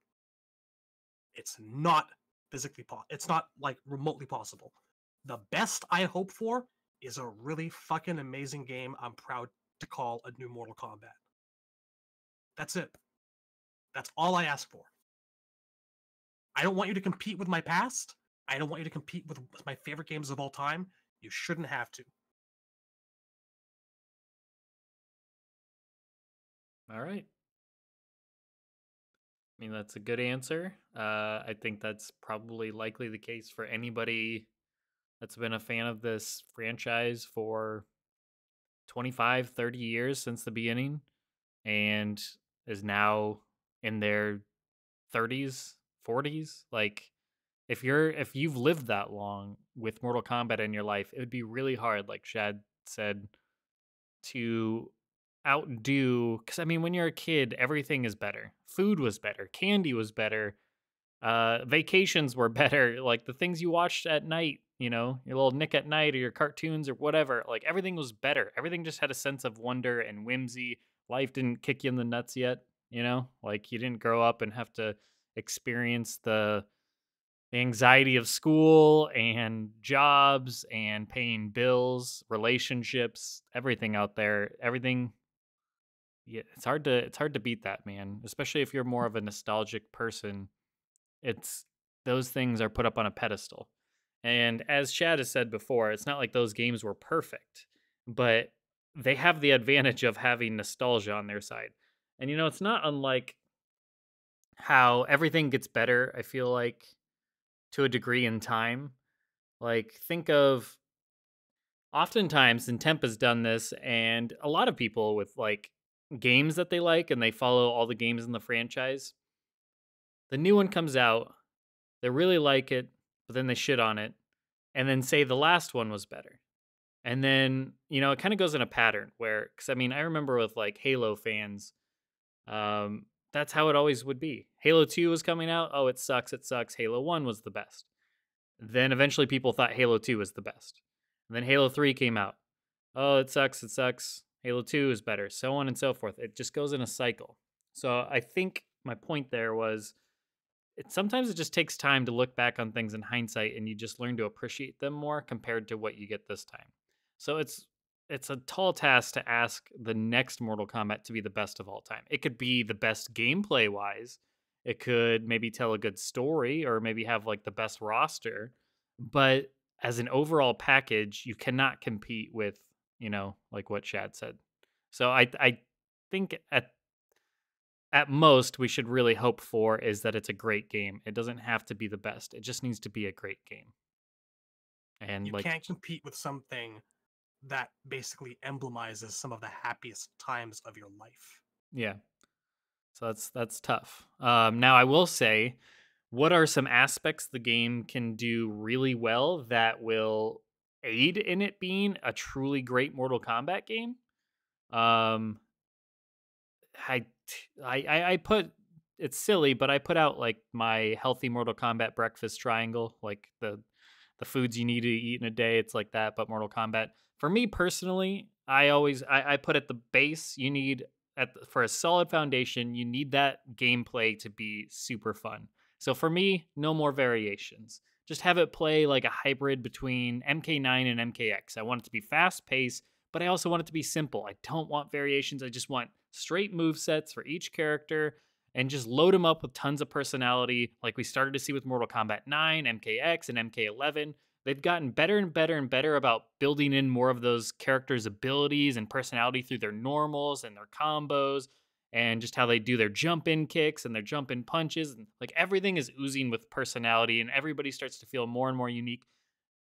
It's not it's not like remotely possible. The best I hope for is a really fucking amazing game I'm proud to call a new Mortal Kombat. That's it. That's all I ask for. I don't want you to compete with my past. I don't want you to compete with my favorite games of all time. You shouldn't have to. All right. I mean, that's a good answer. I think that's probably likely the case for anybody that's been a fan of this franchise for 25, 30 years since the beginning and is now in their 30s, 40s. Like, if you've lived that long with Mortal Kombat in your life, it would be really hard, like Shad said, to outdo, because I mean, when you're a kid, everything is better. Food was better, candy was better, vacations were better, like the things you watched at night, you know, your little Nick at Night or your cartoons or whatever, like everything was better. Everything just had a sense of wonder and whimsy. Life didn't kick you in the nuts yet, you know, like you didn't grow up and have to experience the anxiety of school and jobs and paying bills, relationships, everything out there, everything. Yeah, it's hard to beat that, man, especially if you're more of a nostalgic person. It's those things are put up on a pedestal. And as Chad has said before, it's not like those games were perfect, but they have the advantage of having nostalgia on their side. And you know, it's not unlike how everything gets better, I feel like, to a degree in time. Like, think of oftentimes, and Temp has done this, and a lot of people with like games that they like and they follow all the games in the franchise. The new one comes out, they really like it, but then they shit on it, and then say the last one was better. And then, you know, it kind of goes in a pattern where, because I mean, I remember with like Halo fans, that's how it always would be. Halo 2 was coming out. Oh, it sucks. It sucks. Halo 1 was the best. Then eventually people thought Halo 2 was the best. And then Halo 3 came out. Oh, it sucks. It sucks. Halo 2 is better. So on and so forth. It just goes in a cycle. So I think my point there was sometimes it just takes time to look back on things in hindsight and you just learn to appreciate them more compared to what you get this time. So it's a tall task to ask the next Mortal Kombat to be the best of all time. It could be the best gameplay wise. It could maybe tell a good story or maybe have like the best roster. But as an overall package, you cannot compete with, you know, like what Shad said. So I think at most we should really hope for is that it's a great game. It doesn't have to be the best. It just needs to be a great game. And you like, can't compete with something that basically emblemizes some of the happiest times of your life. yeah. So that's tough. Now I will say, what are some aspects the game can do really well that will aid in it being a truly great Mortal Kombat game? Um, I I put it's silly, but I put out like my healthy Mortal Kombat breakfast triangle, like the foods you need to eat in a day. It's like that, but Mortal Kombat. For me personally, I put at the base you need for a solid foundation, you need that gameplay to be super fun. So for me, no more variations. Just have it play like a hybrid between MK9 and MKX. I want it to be fast paced, but I also want it to be simple. I don't want variations. I just want straight move sets for each character and just load them up with tons of personality like we started to see with Mortal Kombat 9, MKX, and MK11. They've gotten better and better and better about building in more of those characters' abilities and personality through their normals and their combos and just how they do their jump in kicks and their jump in punches. And like everything is oozing with personality and everybody starts to feel more and more unique.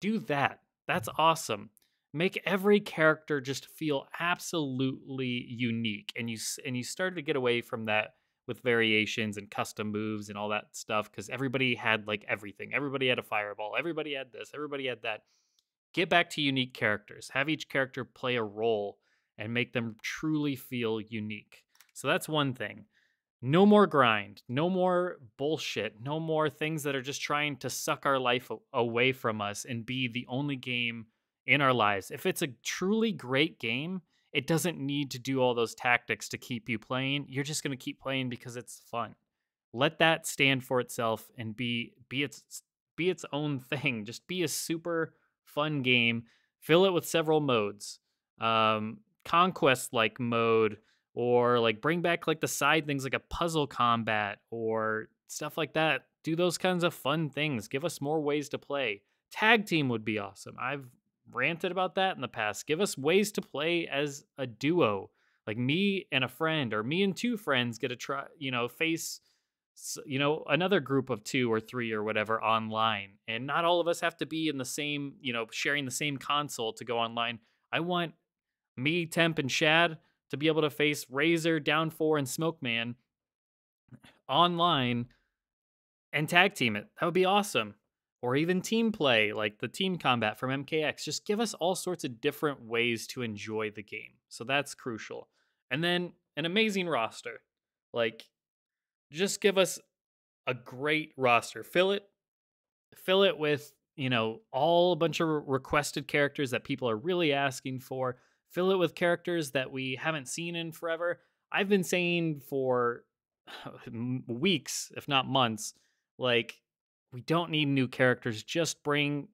Do that. That's awesome. Make every character just feel absolutely unique. And you started to get away from that with variations and custom moves and all that stuff because everybody had like everything. Everybody had a fireball. Everybody had this. Everybody had that. Get back to unique characters. Have each character play a role and make them truly feel unique. So that's one thing. No more grind. No more bullshit. No more things that are just trying to suck our life away from us and be the only game in our lives. If it's a truly great game, it doesn't need to do all those tactics to keep you playing. You're just going to keep playing because it's fun. Let that stand for itself and be its own thing. Just be a super fun game. Fill it with several modes. Conquest like mode, or like bring back like the side things like a puzzle combat or stuff like that. Do those kinds of fun things. Give us more ways to play. Tag team would be awesome. I've ranted about that in the past. Give us ways to play as a duo, like me and a friend, or me and two friends get to try, face, another group of 2 or 3 or whatever online. And not all of us have to be in the same, sharing the same console to go online. I want me, Temp, and Shad to be able to face Razor, Down4, and Smokeman online and tag team it. That would be awesome. Or even team play, like the team combat from MKX. Just give us all sorts of different ways to enjoy the game. So that's crucial. And then an amazing roster. Like, just give us a great roster. Fill it with, all a bunch of requested characters that people are really asking for. Fill it with characters that we haven't seen in forever. I've been saying for weeks, if not months, like, we don't need new characters. Just bring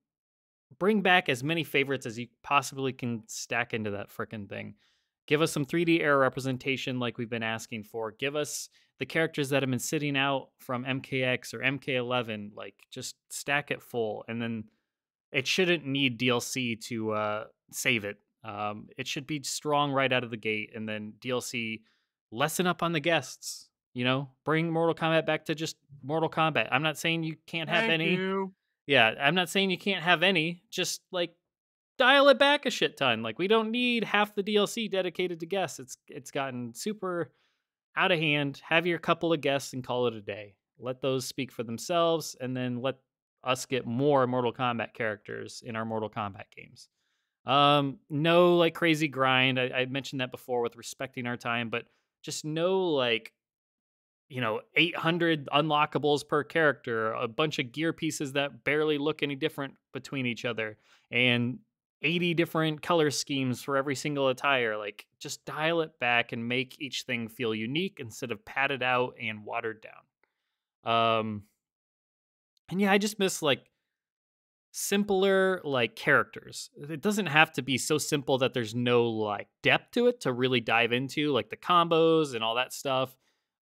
back as many favorites as you possibly can stack into that frickin' thing. Give us some 3D era representation like we've been asking for. Give us the characters that have been sitting out from MKX or MK11. Like, just stack it full. And then it shouldn't need DLC to save it. It should be strong right out of the gate. And then DLC, lessen up on the guests. Bring Mortal Kombat back to just Mortal Kombat. I'm not saying you can't have any. Yeah, I'm not saying you can't have any. Just, like, dial it back a shit ton. Like, we don't need half the DLC dedicated to guests. It's gotten super out of hand. Have your couple of guests and call it a day. Let those speak for themselves, and then let us get more Mortal Kombat characters in our Mortal Kombat games. No, like, crazy grind. I mentioned that before with respecting our time, but just no, like, 800 unlockables per character, a bunch of gear pieces that barely look any different between each other, and 80 different color schemes for every single attire. Like, just dial it back and make each thing feel unique instead of padded out and watered down. And yeah, I just miss, like, simpler, like, characters. It doesn't have to be so simple that there's no, like, depth to it to really dive into, like the combos and all that stuff.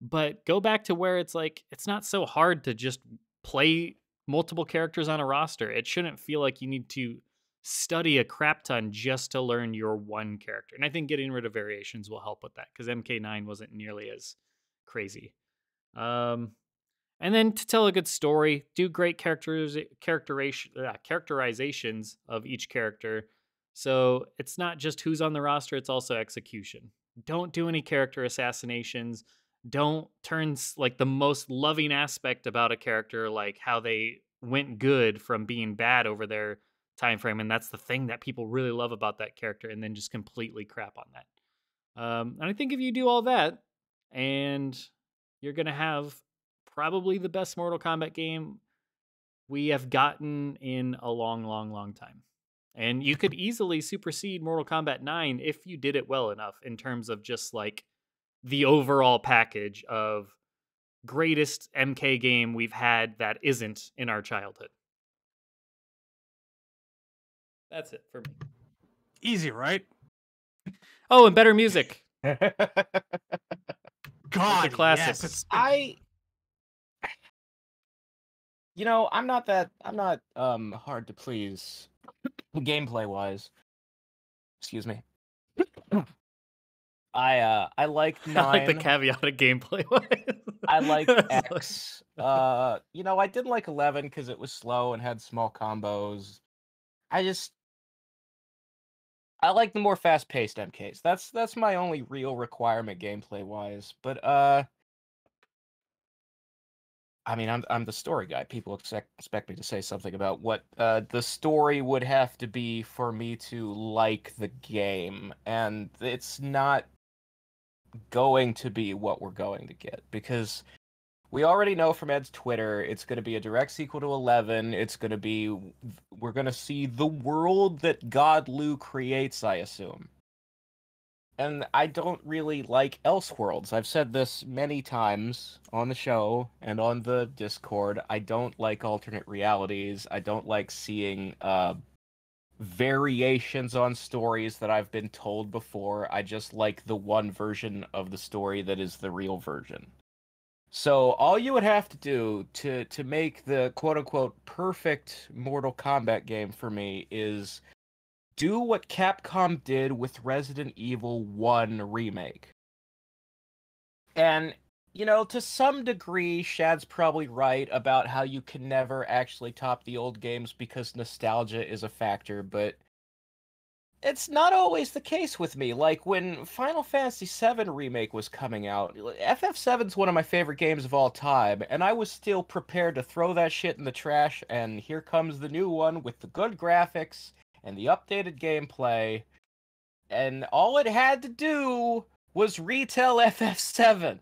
But go back to where it's like, it's not so hard to just play multiple characters on a roster. It shouldn't feel like you need to study a crap ton just to learn your one character. And I think getting rid of variations will help with that, because MK9 wasn't nearly as crazy. And then to tell a good story, do great characterizations of each character. So it's not just who's on the roster, it's also execution. Don't do any character assassinations. Don't turn, like, the most loving aspect about a character, like how they went good from being bad over their time frame, and that's the thing that people really love about that character, and then just completely crap on that. And I think if you do all that, and you're gonna have probably the best Mortal Kombat game we have gotten in a long, long, long time. And you could easily supersede Mortal Kombat 9 if you did it well enough, in terms of just, like, the overall package of greatest MK game we've had that isn't in our childhood. That's it for me. Easy, right? Oh, and better music. God, classics. yes. I'm not hard to please gameplay wise. Excuse me. I like 9. I like the caveat of gameplay wise. I like X. I didn't like 11 because it was slow and had small combos. I like the more fast-paced MKs. That's my only real requirement gameplay-wise. But I'm the story guy. People expect me to say something about what the story would have to be for me to like the game, and it's not going to be what we're going to get, because we already know from Ed's Twitter it's going to be a direct sequel to 11. We're going to see the world that God Lu creates, I assume. And I don't really like Elseworlds. I've said this many times on the show and on the Discord. I don't like alternate realities. I don't like seeing variations on stories that I've been told before. I just like the one version of the story that is the real version. So all you would have to do to make the quote-unquote perfect Mortal Kombat game for me is do what Capcom did with Resident Evil 1 Remake. And, you know, to some degree, Shad's probably right about how you can never actually top the old games because nostalgia is a factor, but it's not always the case with me. Like, when Final Fantasy VII Remake was coming out, FF7's one of my favorite games of all time, and I was still prepared to throw that shit in the trash, and here comes the new one with the good graphics and the updated gameplay, and all it had to do was retell FF7.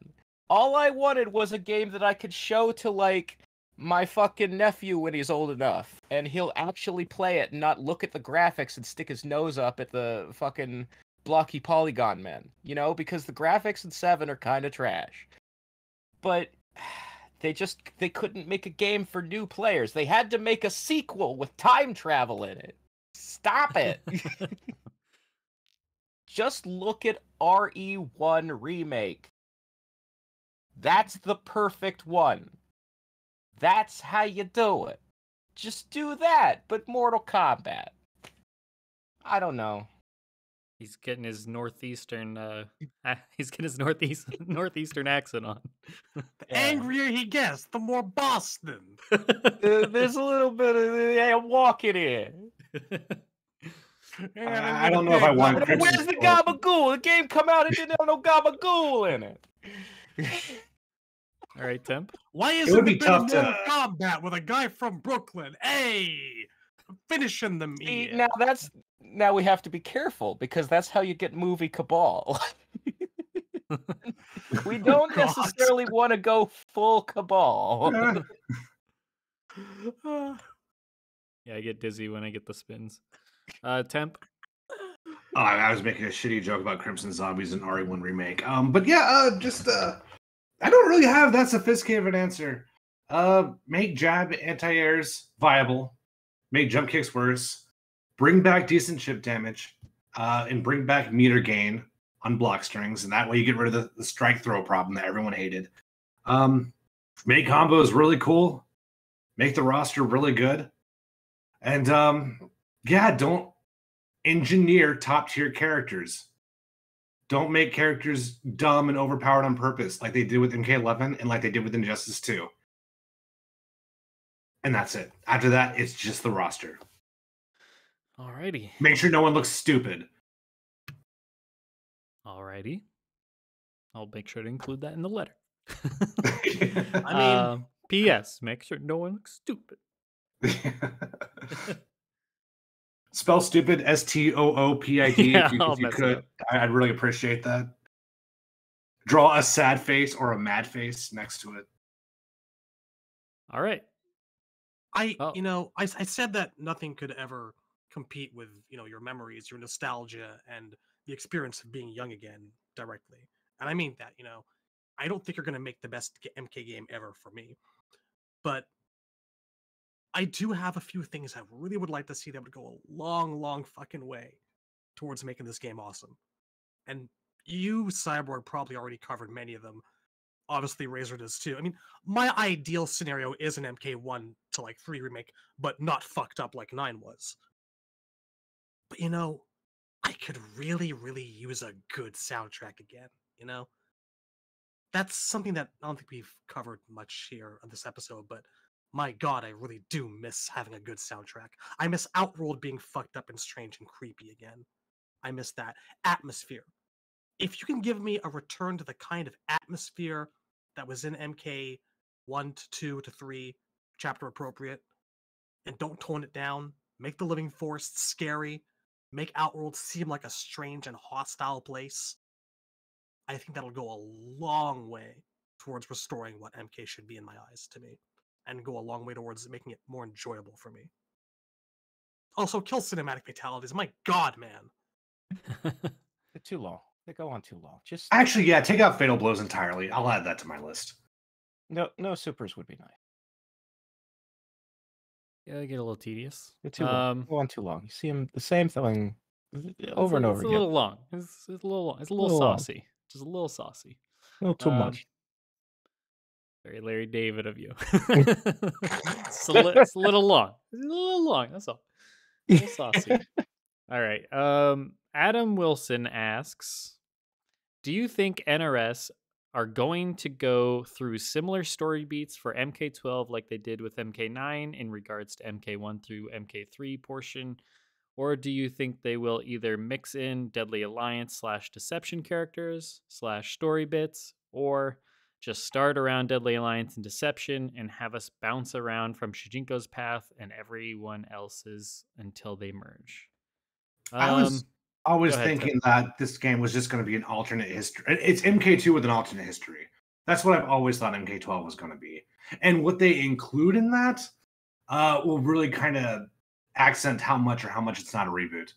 All I wanted was a game that I could show to, like, my fucking nephew when he's old enough, and he'll actually play it and not look at the graphics and stick his nose up at the fucking blocky polygon men, you know, because the graphics in 7 are kind of trash. But they couldn't make a game for new players. They had to make a sequel with time travel in it. Stop it. Just look at RE1 Remake. That's the perfect one. That's how you do it. Just do that, but Mortal Kombat. I don't know. He's getting his northeastern northeastern accent on. The angrier he gets, the more Boston. There's a little bit of I'm walking in. I don't know if I want. Where's the gabagool? The game come out and didn't have no gabagool in it. All right, Temp. Why isn't it been a Mortal Kombat with a guy from Brooklyn? Hey, finishing them. Now we have to be careful because that's how you get movie Cabal. We don't necessarily want to go full Cabal. Yeah, I get dizzy when I get the spins. Temp. I was making a shitty joke about Crimson Zombies and RE1 Remake. But yeah, I don't really have that sophisticated of an answer. Make jab anti-airs viable. Make jump kicks worse. Bring back decent chip damage. And bring back meter gain on block strings. And that way you get rid of the strike throw problem that everyone hated. Make combos really cool. Make the roster really good. And don't engineer top tier characters. Don't make characters dumb and overpowered on purpose like they did with MK11 and like they did with Injustice 2. And that's it. After that, it's just the roster. Alrighty. Make sure no one looks stupid. Alrighty. I'll make sure to include that in the letter. I mean, P.S. Make sure no one looks stupid. Spell stupid STOOPID Yeah, if you could. I'd really appreciate that. Draw a sad face or a mad face next to it. All right. I said that nothing could ever compete with, your memories, your nostalgia, and the experience of being young again directly. And I mean that, I don't think you're going to make the best MK game ever for me. But I do have a few things I really would like to see that would go a long, long fucking way towards making this game awesome. And you, Cyborg, probably already covered many of them. Obviously, Razor does too. I mean, my ideal scenario is an MK1 to 3 remake, but not fucked up like 9 was. But I could really, really use a good soundtrack again, That's something that I don't think we've covered much here on this episode, but my god, I really do miss having a good soundtrack. I miss Outworld being fucked up and strange and creepy again. I miss that. Atmosphere. If you can give me a return to the kind of atmosphere that was in MK 1 to 2 to 3, chapter appropriate, and don't tone it down, make the Living Force scary, make Outworld seem like a strange and hostile place, I think that'll go a long way towards restoring what MK should be in my eyes to me, and go a long way towards making it more enjoyable for me. Also, kill cinematic fatalities. My god, man. Too long. They go on too long. Just Actually, yeah, take out Fatal Blows entirely. I'll add that to my list. no supers would be nice. Yeah, they get a little tedious. They're too long. Go on too long. You see them the same thing over and over It's a again. little long. It's a little long. It's a little Little long. saucy. Just a little saucy. A little too much. Very Larry David of you. It's a little long. It's a little long. That's all. A little saucy. All right. Adam Wilson asks, do you think NRS are going to go through similar story beats for MK12 like they did with MK9 in regards to MK1 through MK3 portion? Or do you think they will either mix in Deadly Alliance / Deception characters / story bits, or just start around Deadly Alliance and Deception and have us bounce around from Shujinko's path and everyone else's until they merge? I was always go ahead, thinking that this game was just going to be an alternate history. It's MK2 with an alternate history. That's what I've always thought MK12 was going to be. And what they include in that will really kind of accent how much it's not a reboot.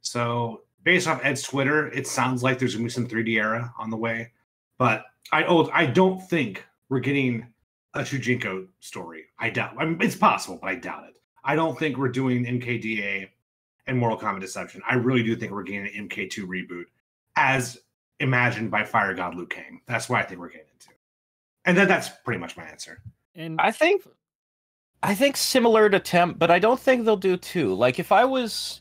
So based off Ed's Twitter, it sounds like there's going to be some 3D era on the way. But I don't think we're getting a Shujinko story. I doubt. I mean, it's possible, but I doubt it. I don't think we're doing MKDA and Mortal Kombat Deception. I really do think we're getting an MK2 reboot as imagined by Fire God Liu Kang. That's what I think we're getting into. And then that's pretty much my answer. And I think similar to Temp, but I don't think they'll do two. Like if I was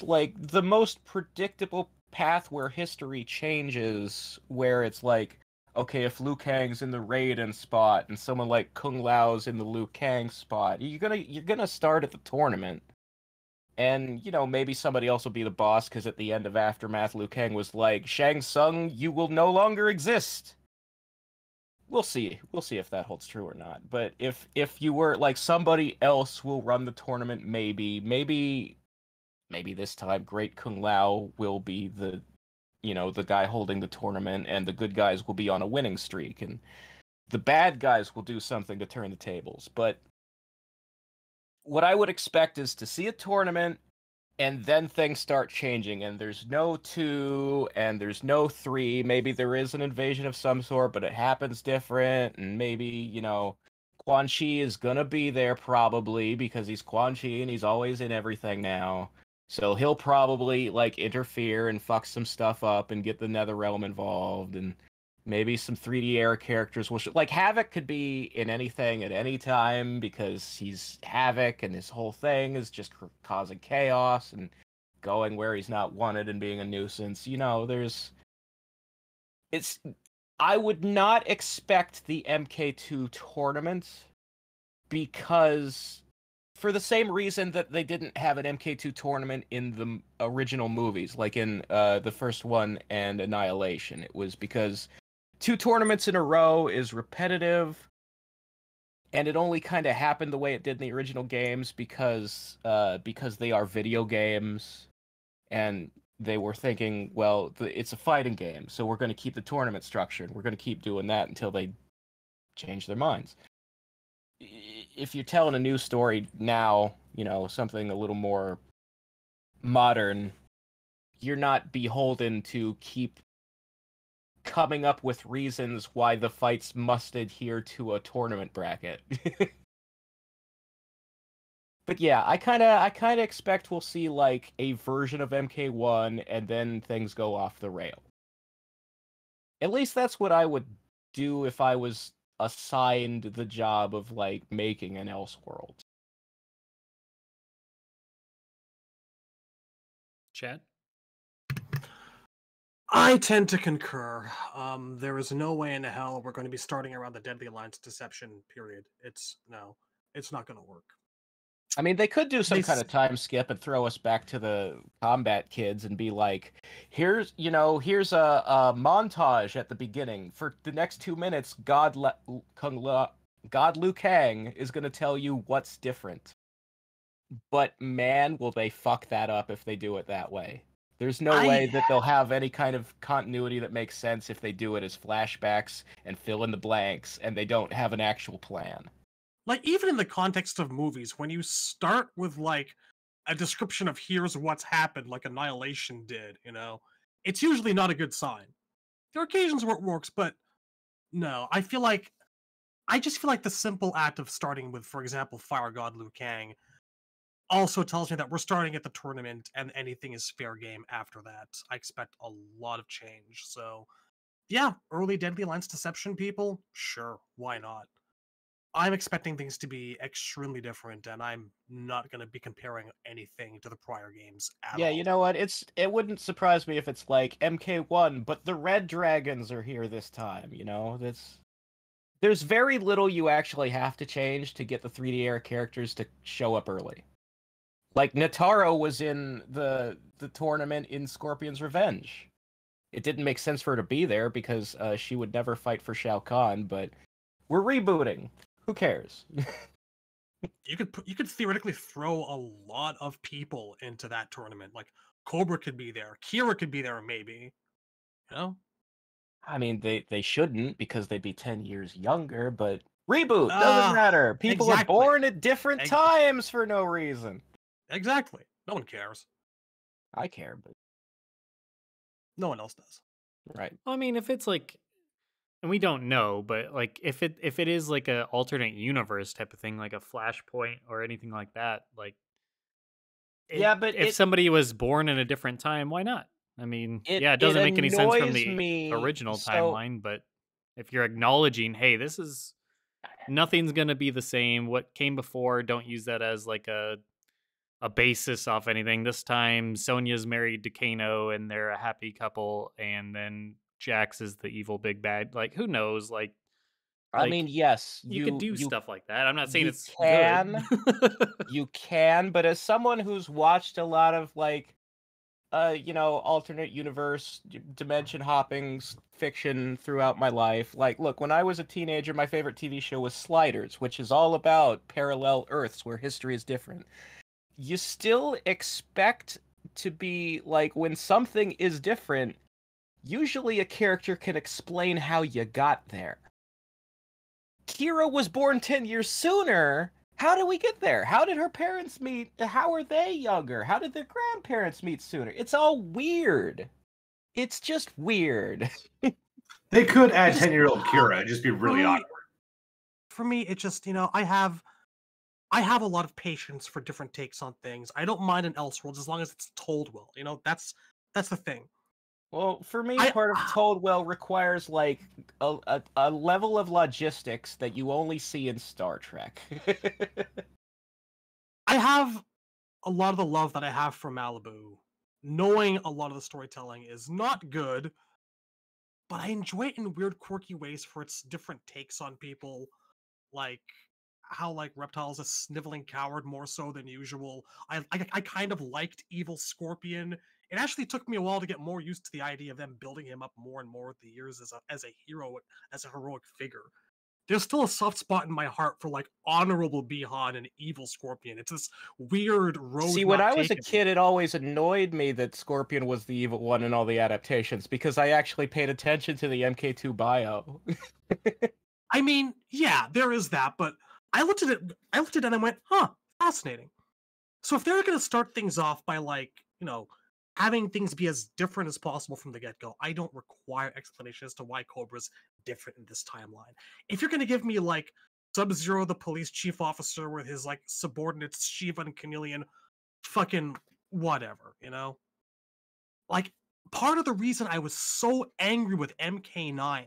like the most predictable path where history changes, where it's like, okay, if Liu Kang's in the Raiden spot and someone like Kung Lao's in the Liu Kang spot, you're gonna start at the tournament. And, maybe somebody else will be the boss, because at the end of Aftermath, Liu Kang was like, Shang Tsung, you will no longer exist. We'll see. We'll see if that holds true or not. But if you were, like, somebody else will run the tournament, maybe this time Great Kung Lao will be the guy holding the tournament, and the good guys will be on a winning streak, and the bad guys will do something to turn the tables. But what I would expect is to see a tournament, and then things start changing, and there's no 2, and there's no 3. Maybe there is an invasion of some sort, but it happens different, and maybe, Quan Chi is gonna be there probably, because he's Quan Chi, and he's always in everything now. So he'll probably, like, interfere and fuck some stuff up and get the Netherrealm involved, and maybe some 3D era characters will like Havoc could be in anything at any time because he's Havoc and his whole thing is just causing chaos and going where he's not wanted and being a nuisance. I would not expect the MK2 tournament, because for the same reason that they didn't have an MK2 tournament in the original movies, like in the first one and Annihilation. It was because 2 tournaments in a row is repetitive, and it only kind of happened the way it did in the original games because they are video games, and they were thinking, well, it's a fighting game, so we're going to keep the tournament structure, and we're going to keep doing that until they change their minds. If you're telling a new story now, something a little more modern, you're not beholden to keep coming up with reasons why the fights must adhere to a tournament bracket. But yeah, I kind of expect we'll see like a version of MK1 and then things go off the rail. At least that's what I would do if I was assigned the job of like making an Elseworld. Chad? I tend to concur. There is no way in hell we're going to be starting around the Deadly Alliance Deception period. It's not going to work. I mean, they could do some kind of time skip and throw us back to the combat kids and be like, here's a montage at the beginning. For the next 2 minutes, God Liu Kang is going to tell you what's different. But man, will they fuck that up if they do it that way. There's no way that they'll have any kind of continuity that makes sense if they do it as flashbacks and fill in the blanks and they don't have an actual plan. Like, even in the context of movies, when you start with, like, a description of here's what's happened, like Annihilation did, it's usually not a good sign. There are occasions where it works, but no, I just feel like the simple act of starting with, for example, Fire God Liu Kang also tells me that we're starting at the tournament and anything is fair game after that. I expect a lot of change. So, yeah, early Deadly Alliance Deception people, sure, why not? I'm expecting things to be extremely different, and I'm not going to be comparing anything to the prior games at Yeah, all. you know what? It wouldn't surprise me if it's like MK1, but the red dragons are here this time, you know? There's very little you actually have to change to get the 3D era characters to show up early. Like Nataro was in the tournament in Scorpion's Revenge. It didn't make sense for her to be there because she would never fight for Shao Kahn, but we're rebooting. Who cares? You could theoretically throw a lot of people into that tournament. Like Cobra could be there, Kira could be there, maybe. You know? I mean, they shouldn't because they'd be 10 years younger, but reboot doesn't matter. People are exactly. born at different times for no reason. Exactly. No one cares. I care, but no one else does. Right. Well, I mean, if it's like, and we don't know, but like if it is like a alternate universe type of thing, like a Flashpoint or anything like that, like yeah, but if somebody was born in a different time, why not? I mean, it doesn't make any sense from the original timeline, but if you're acknowledging, hey, this is nothing's gonna be the same. What came before, don't use that as like a basis off anything. This time, Sonya's married to Kano, and they're a happy couple, and then Jax is the evil big bad. Like, who knows? Like, I mean, yes, you could do stuff like that. I'm not saying it's good. You can, but as someone who's watched a lot of like, alternate universe, dimension hopping fiction throughout my life. Like, look, when I was a teenager, my favorite TV show was Sliders, which is all about parallel Earths where history is different. You still expect to be like, when something is different, usually a character can explain how you got there. Kira was born 10 years sooner. How did we get there? How did her parents meet? How are they younger? How did their grandparents meet sooner? It's all weird. It's just weird. They could add 10-year-old Kira. It'd just be really awkward. For me, it just, I have a lot of patience for different takes on things. I don't mind an Elseworlds as long as it's told well. That's the thing. Well, for me, part of told well requires like a level of logistics that you only see in Star Trek. I have a lot of the love that I have for Malibu, knowing a lot of the storytelling is not good, but I enjoy it in weird, quirky ways for its different takes on people, like how like Reptile's a sniveling coward more so than usual. I kind of liked Evil Scorpion. It actually took me a while to get more used to the idea of them building him up more and more with the years as a hero, as a heroic figure. There's still a soft spot in my heart for like honorable Bihan and Evil Scorpion. It's this weird road. See, when I was a kid, it always annoyed me that Scorpion was the evil one in all the adaptations because I actually paid attention to the MK2 bio. I mean, yeah, there is that, but I looked at it and I went, huh, fascinating. So if they're going to start things off by like, having things be as different as possible from the get-go, I don't require explanation as to why Cobra's different in this timeline. If you're going to give me like Sub-Zero, the police chief officer with his like subordinates, Shiva and Chameleon, fucking whatever, Like, part of the reason I was so angry with MK9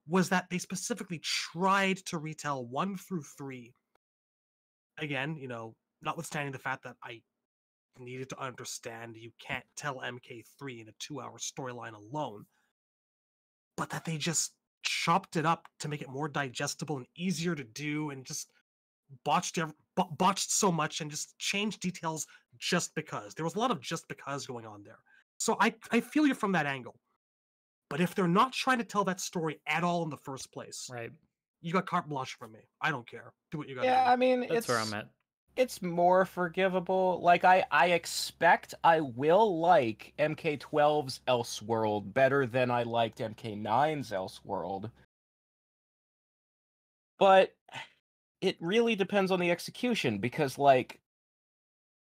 was that they specifically tried to retell 1 through 3. Again, notwithstanding the fact that I needed to understand you can't tell MK3 in a 2-hour storyline alone, but that they just chopped it up to make it more digestible and easier to do, and just botched so much and just changed details just because. There was a lot of just because going on there. So I feel you from that angle. But if they're not trying to tell that story at all in the first place, right, you got carte blanche from me. I don't care. Do what you got to do. Yeah, I mean, that's where I'm at. It's more forgivable. Like, I expect I will like MK12's Elseworld better than I liked MK9's Elseworld. But it really depends on the execution, because, like,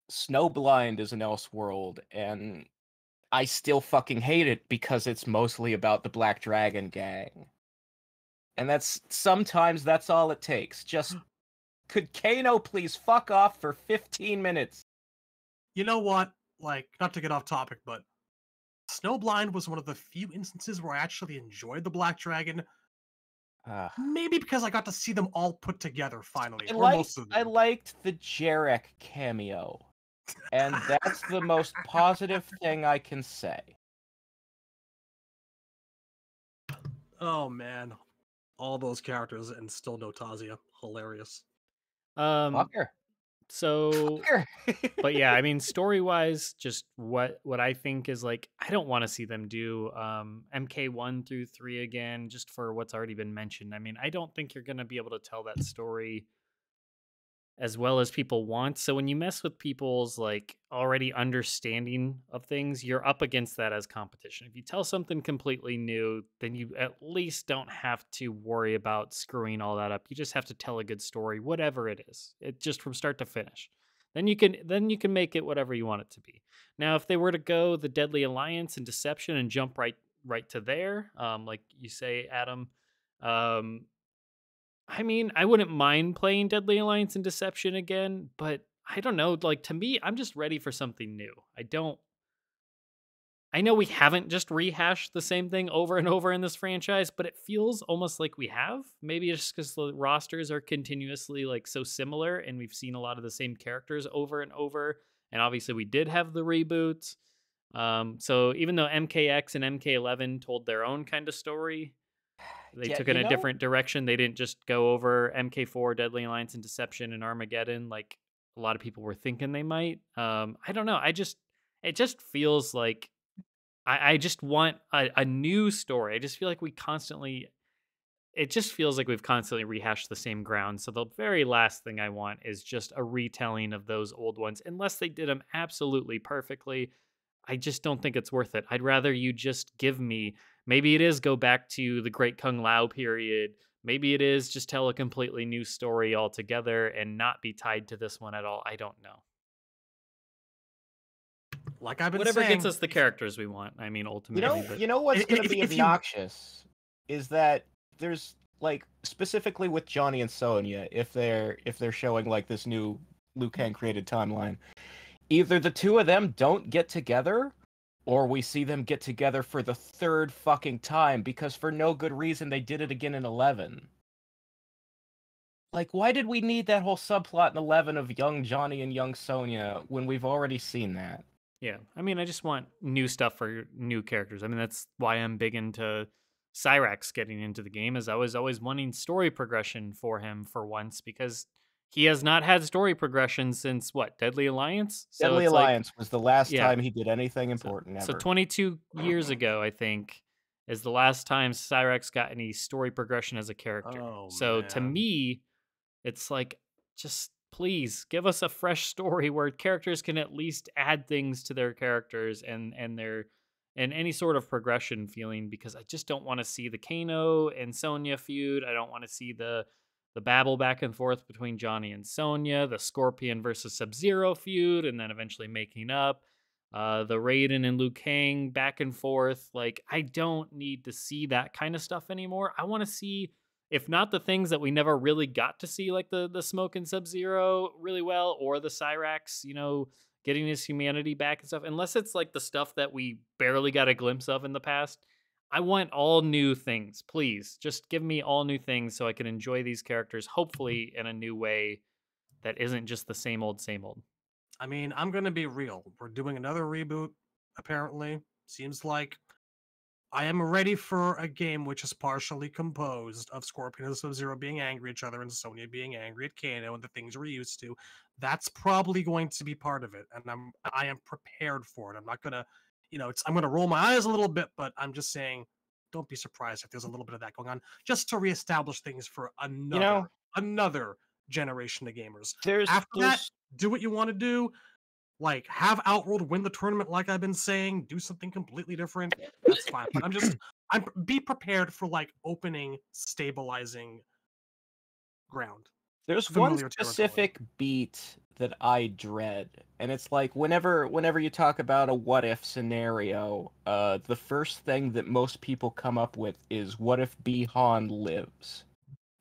Snowblind is an Elseworld, and I still fucking hate it because it's mostly about the Black Dragon gang. And sometimes that's all it takes. Just, could Kano please fuck off for 15 minutes? You know what? Like, not to get off topic, but Snowblind was one of the few instances where I actually enjoyed the Black Dragon. Maybe because I got to see them all put together finally, most of them. I liked the Jarek cameo. And that's the most positive thing I can say. Oh man, all those characters and still no Tazia. Hilarious. Fucker. So, Fucker. but yeah, I mean, story wise, just what I think is like, I don't want to see them do MK1 through 3 again, just for what's already been mentioned. I mean, I don't think you're gonna be able to tell that story as well as people want. So when you mess with people's like already understanding of things, you're up against that as competition. If you tell something completely new, then you at least don't have to worry about screwing all that up. You just have to tell a good story, whatever it is. It just from start to finish. Then you can make it whatever you want it to be. Now, if they were to go the Deadly Alliance and Deception and jump right to there, like you say, Adam, I mean, I wouldn't mind playing Deadly Alliance and Deception again, but I don't know. Like, to me, I'm just ready for something new. I know we haven't just rehashed the same thing over and over in this franchise, but it feels almost like we have. Maybe it's just because the rosters are continuously like so similar and we've seen a lot of the same characters over and over. And obviously we did have the reboots. So even though MKX and MK11 told their own kind of story, they took in a different direction. They didn't just go over MK4, Deadly Alliance, and Deception and Armageddon like a lot of people were thinking they might. I don't know. It just feels like I just want a new story. I just feel like it just feels like we've constantly rehashed the same ground. So the very last thing I want is just a retelling of those old ones, unless they did them absolutely perfectly. I just don't think it's worth it. I'd rather you just give me, maybe it is go back to the Great Kung Lao period. Maybe it is just tell a completely new story altogether and not be tied to this one at all. I don't know. Like I've been Whatever saying, gets us the characters we want. I mean, ultimately. You know what's going to be if you- obnoxious is that there's like specifically with Johnny and Sonya, if they're showing like this new Liu Kang created timeline, either the two of them don't get together, or we see them get together for the third fucking time because for no good reason they did it again in 11. Like, why did we need that whole subplot in 11 of young Johnny and young Sonya when we've already seen that? Yeah, I mean, I just want new stuff for new characters. I mean, that's why I'm big into Cyrax getting into the game, is I was always wanting story progression for him for once, because he has not had story progression since, what, Deadly Alliance? So Deadly it's Alliance was the last yeah. time he did anything important ever. So 22 years ago, I think, is the last time Cyrax got any story progression as a character. Oh, so to man. me, it's like, just please give us a fresh story where characters can at least add things to their characters and any sort of progression feeling, because I just don't want to see the Kano and Sonya feud. I don't want to see the babble back and forth between Johnny and Sonya, the Scorpion versus Sub-Zero feud, and then eventually making up, the Raiden and Liu Kang back and forth. Like, I don't need to see that kind of stuff anymore. I want to see, if not the things that we never really got to see, like the Smoke and Sub-Zero really well, or the Cyrax, getting his humanity back and stuff, unless it's like the stuff that we barely got a glimpse of in the past. I want all new things, please. Just give me all new things so I can enjoy these characters, hopefully in a new way that isn't just the same old, same old. I mean, I'm going to be real. We're doing another reboot, apparently. Seems like I am ready for a game which is partially composed of Scorpion and Sub-Zero being angry at each other and Sonya being angry at Kano and the things we're used to. That's probably going to be part of it, and I am prepared for it. I'm not going to, I'm going to roll my eyes a little bit, but I'm just saying, don't be surprised if there's a little bit of that going on, just to reestablish things for another generation of gamers. After that, do what you want to do. Like, have Outworld win the tournament, like I've been saying. Do something completely different. That's fine. But be prepared for like opening, stabilizing ground. There's familiar one territory. specific beat that I dread, and it's like whenever you talk about a what if scenario, the first thing that most people come up with is what if Bihan lives,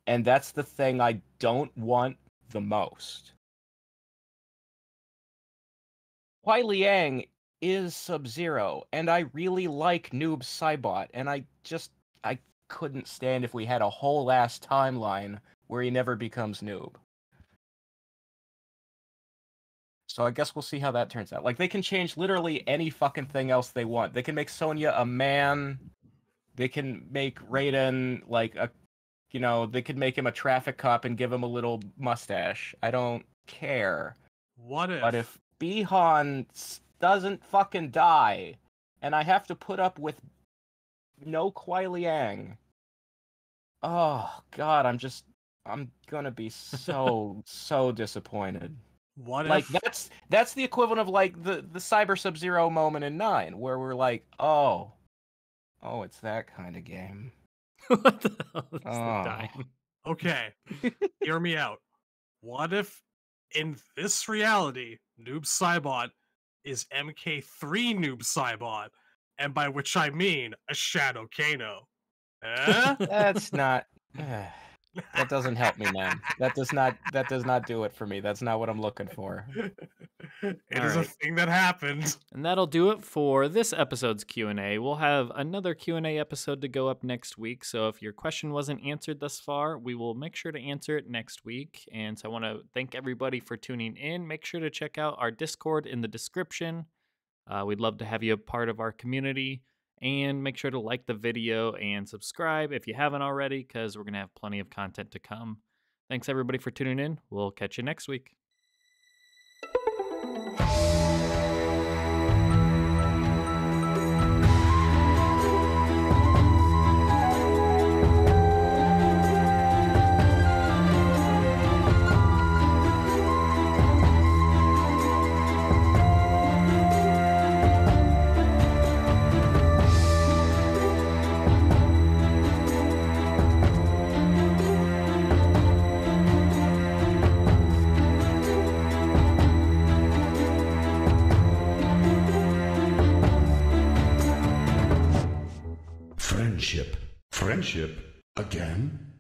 and that's the thing I don't want the most. Huai Liang is Sub-Zero, and I really like Noob Saibot, and I couldn't stand if we had a whole ass timeline where he never becomes Noob. So I guess we'll see how that turns out. Like, they can change literally any fucking thing else they want. They can make Sonya a man. They can make Raiden like a, they could make him a traffic cop and give him a little mustache. I don't care. What if? But if Bihan doesn't fucking die, and I have to put up with no Kuai Liang, oh god, I'm gonna be so disappointed. What Like, if? that's the equivalent of like the Cyber Sub-Zero moment in 9, where we're like, oh, it's that kind of game. What the hell is the Oh. dying? Okay, hear me out. What if, in this reality, Noob Saibot is MK3 Noob Saibot, and by which I mean a Shadow Kano? Eh? That's not. That doesn't help me, man. That does not do it for me. That's not what I'm looking for. It is a Alright. thing that happened. And that'll do it for this episode's Q&A. We'll have another Q&A episode to go up next week, so if your question wasn't answered thus far, we will make sure to answer it next week. And so I want to thank everybody for tuning in. Make sure to check out our Discord in the description. We'd love to have you a part of our community. And make sure to like the video and subscribe if you haven't already, because we're going to have plenty of content to come. Thanks everybody for tuning in. We'll catch you next week. Friendship again?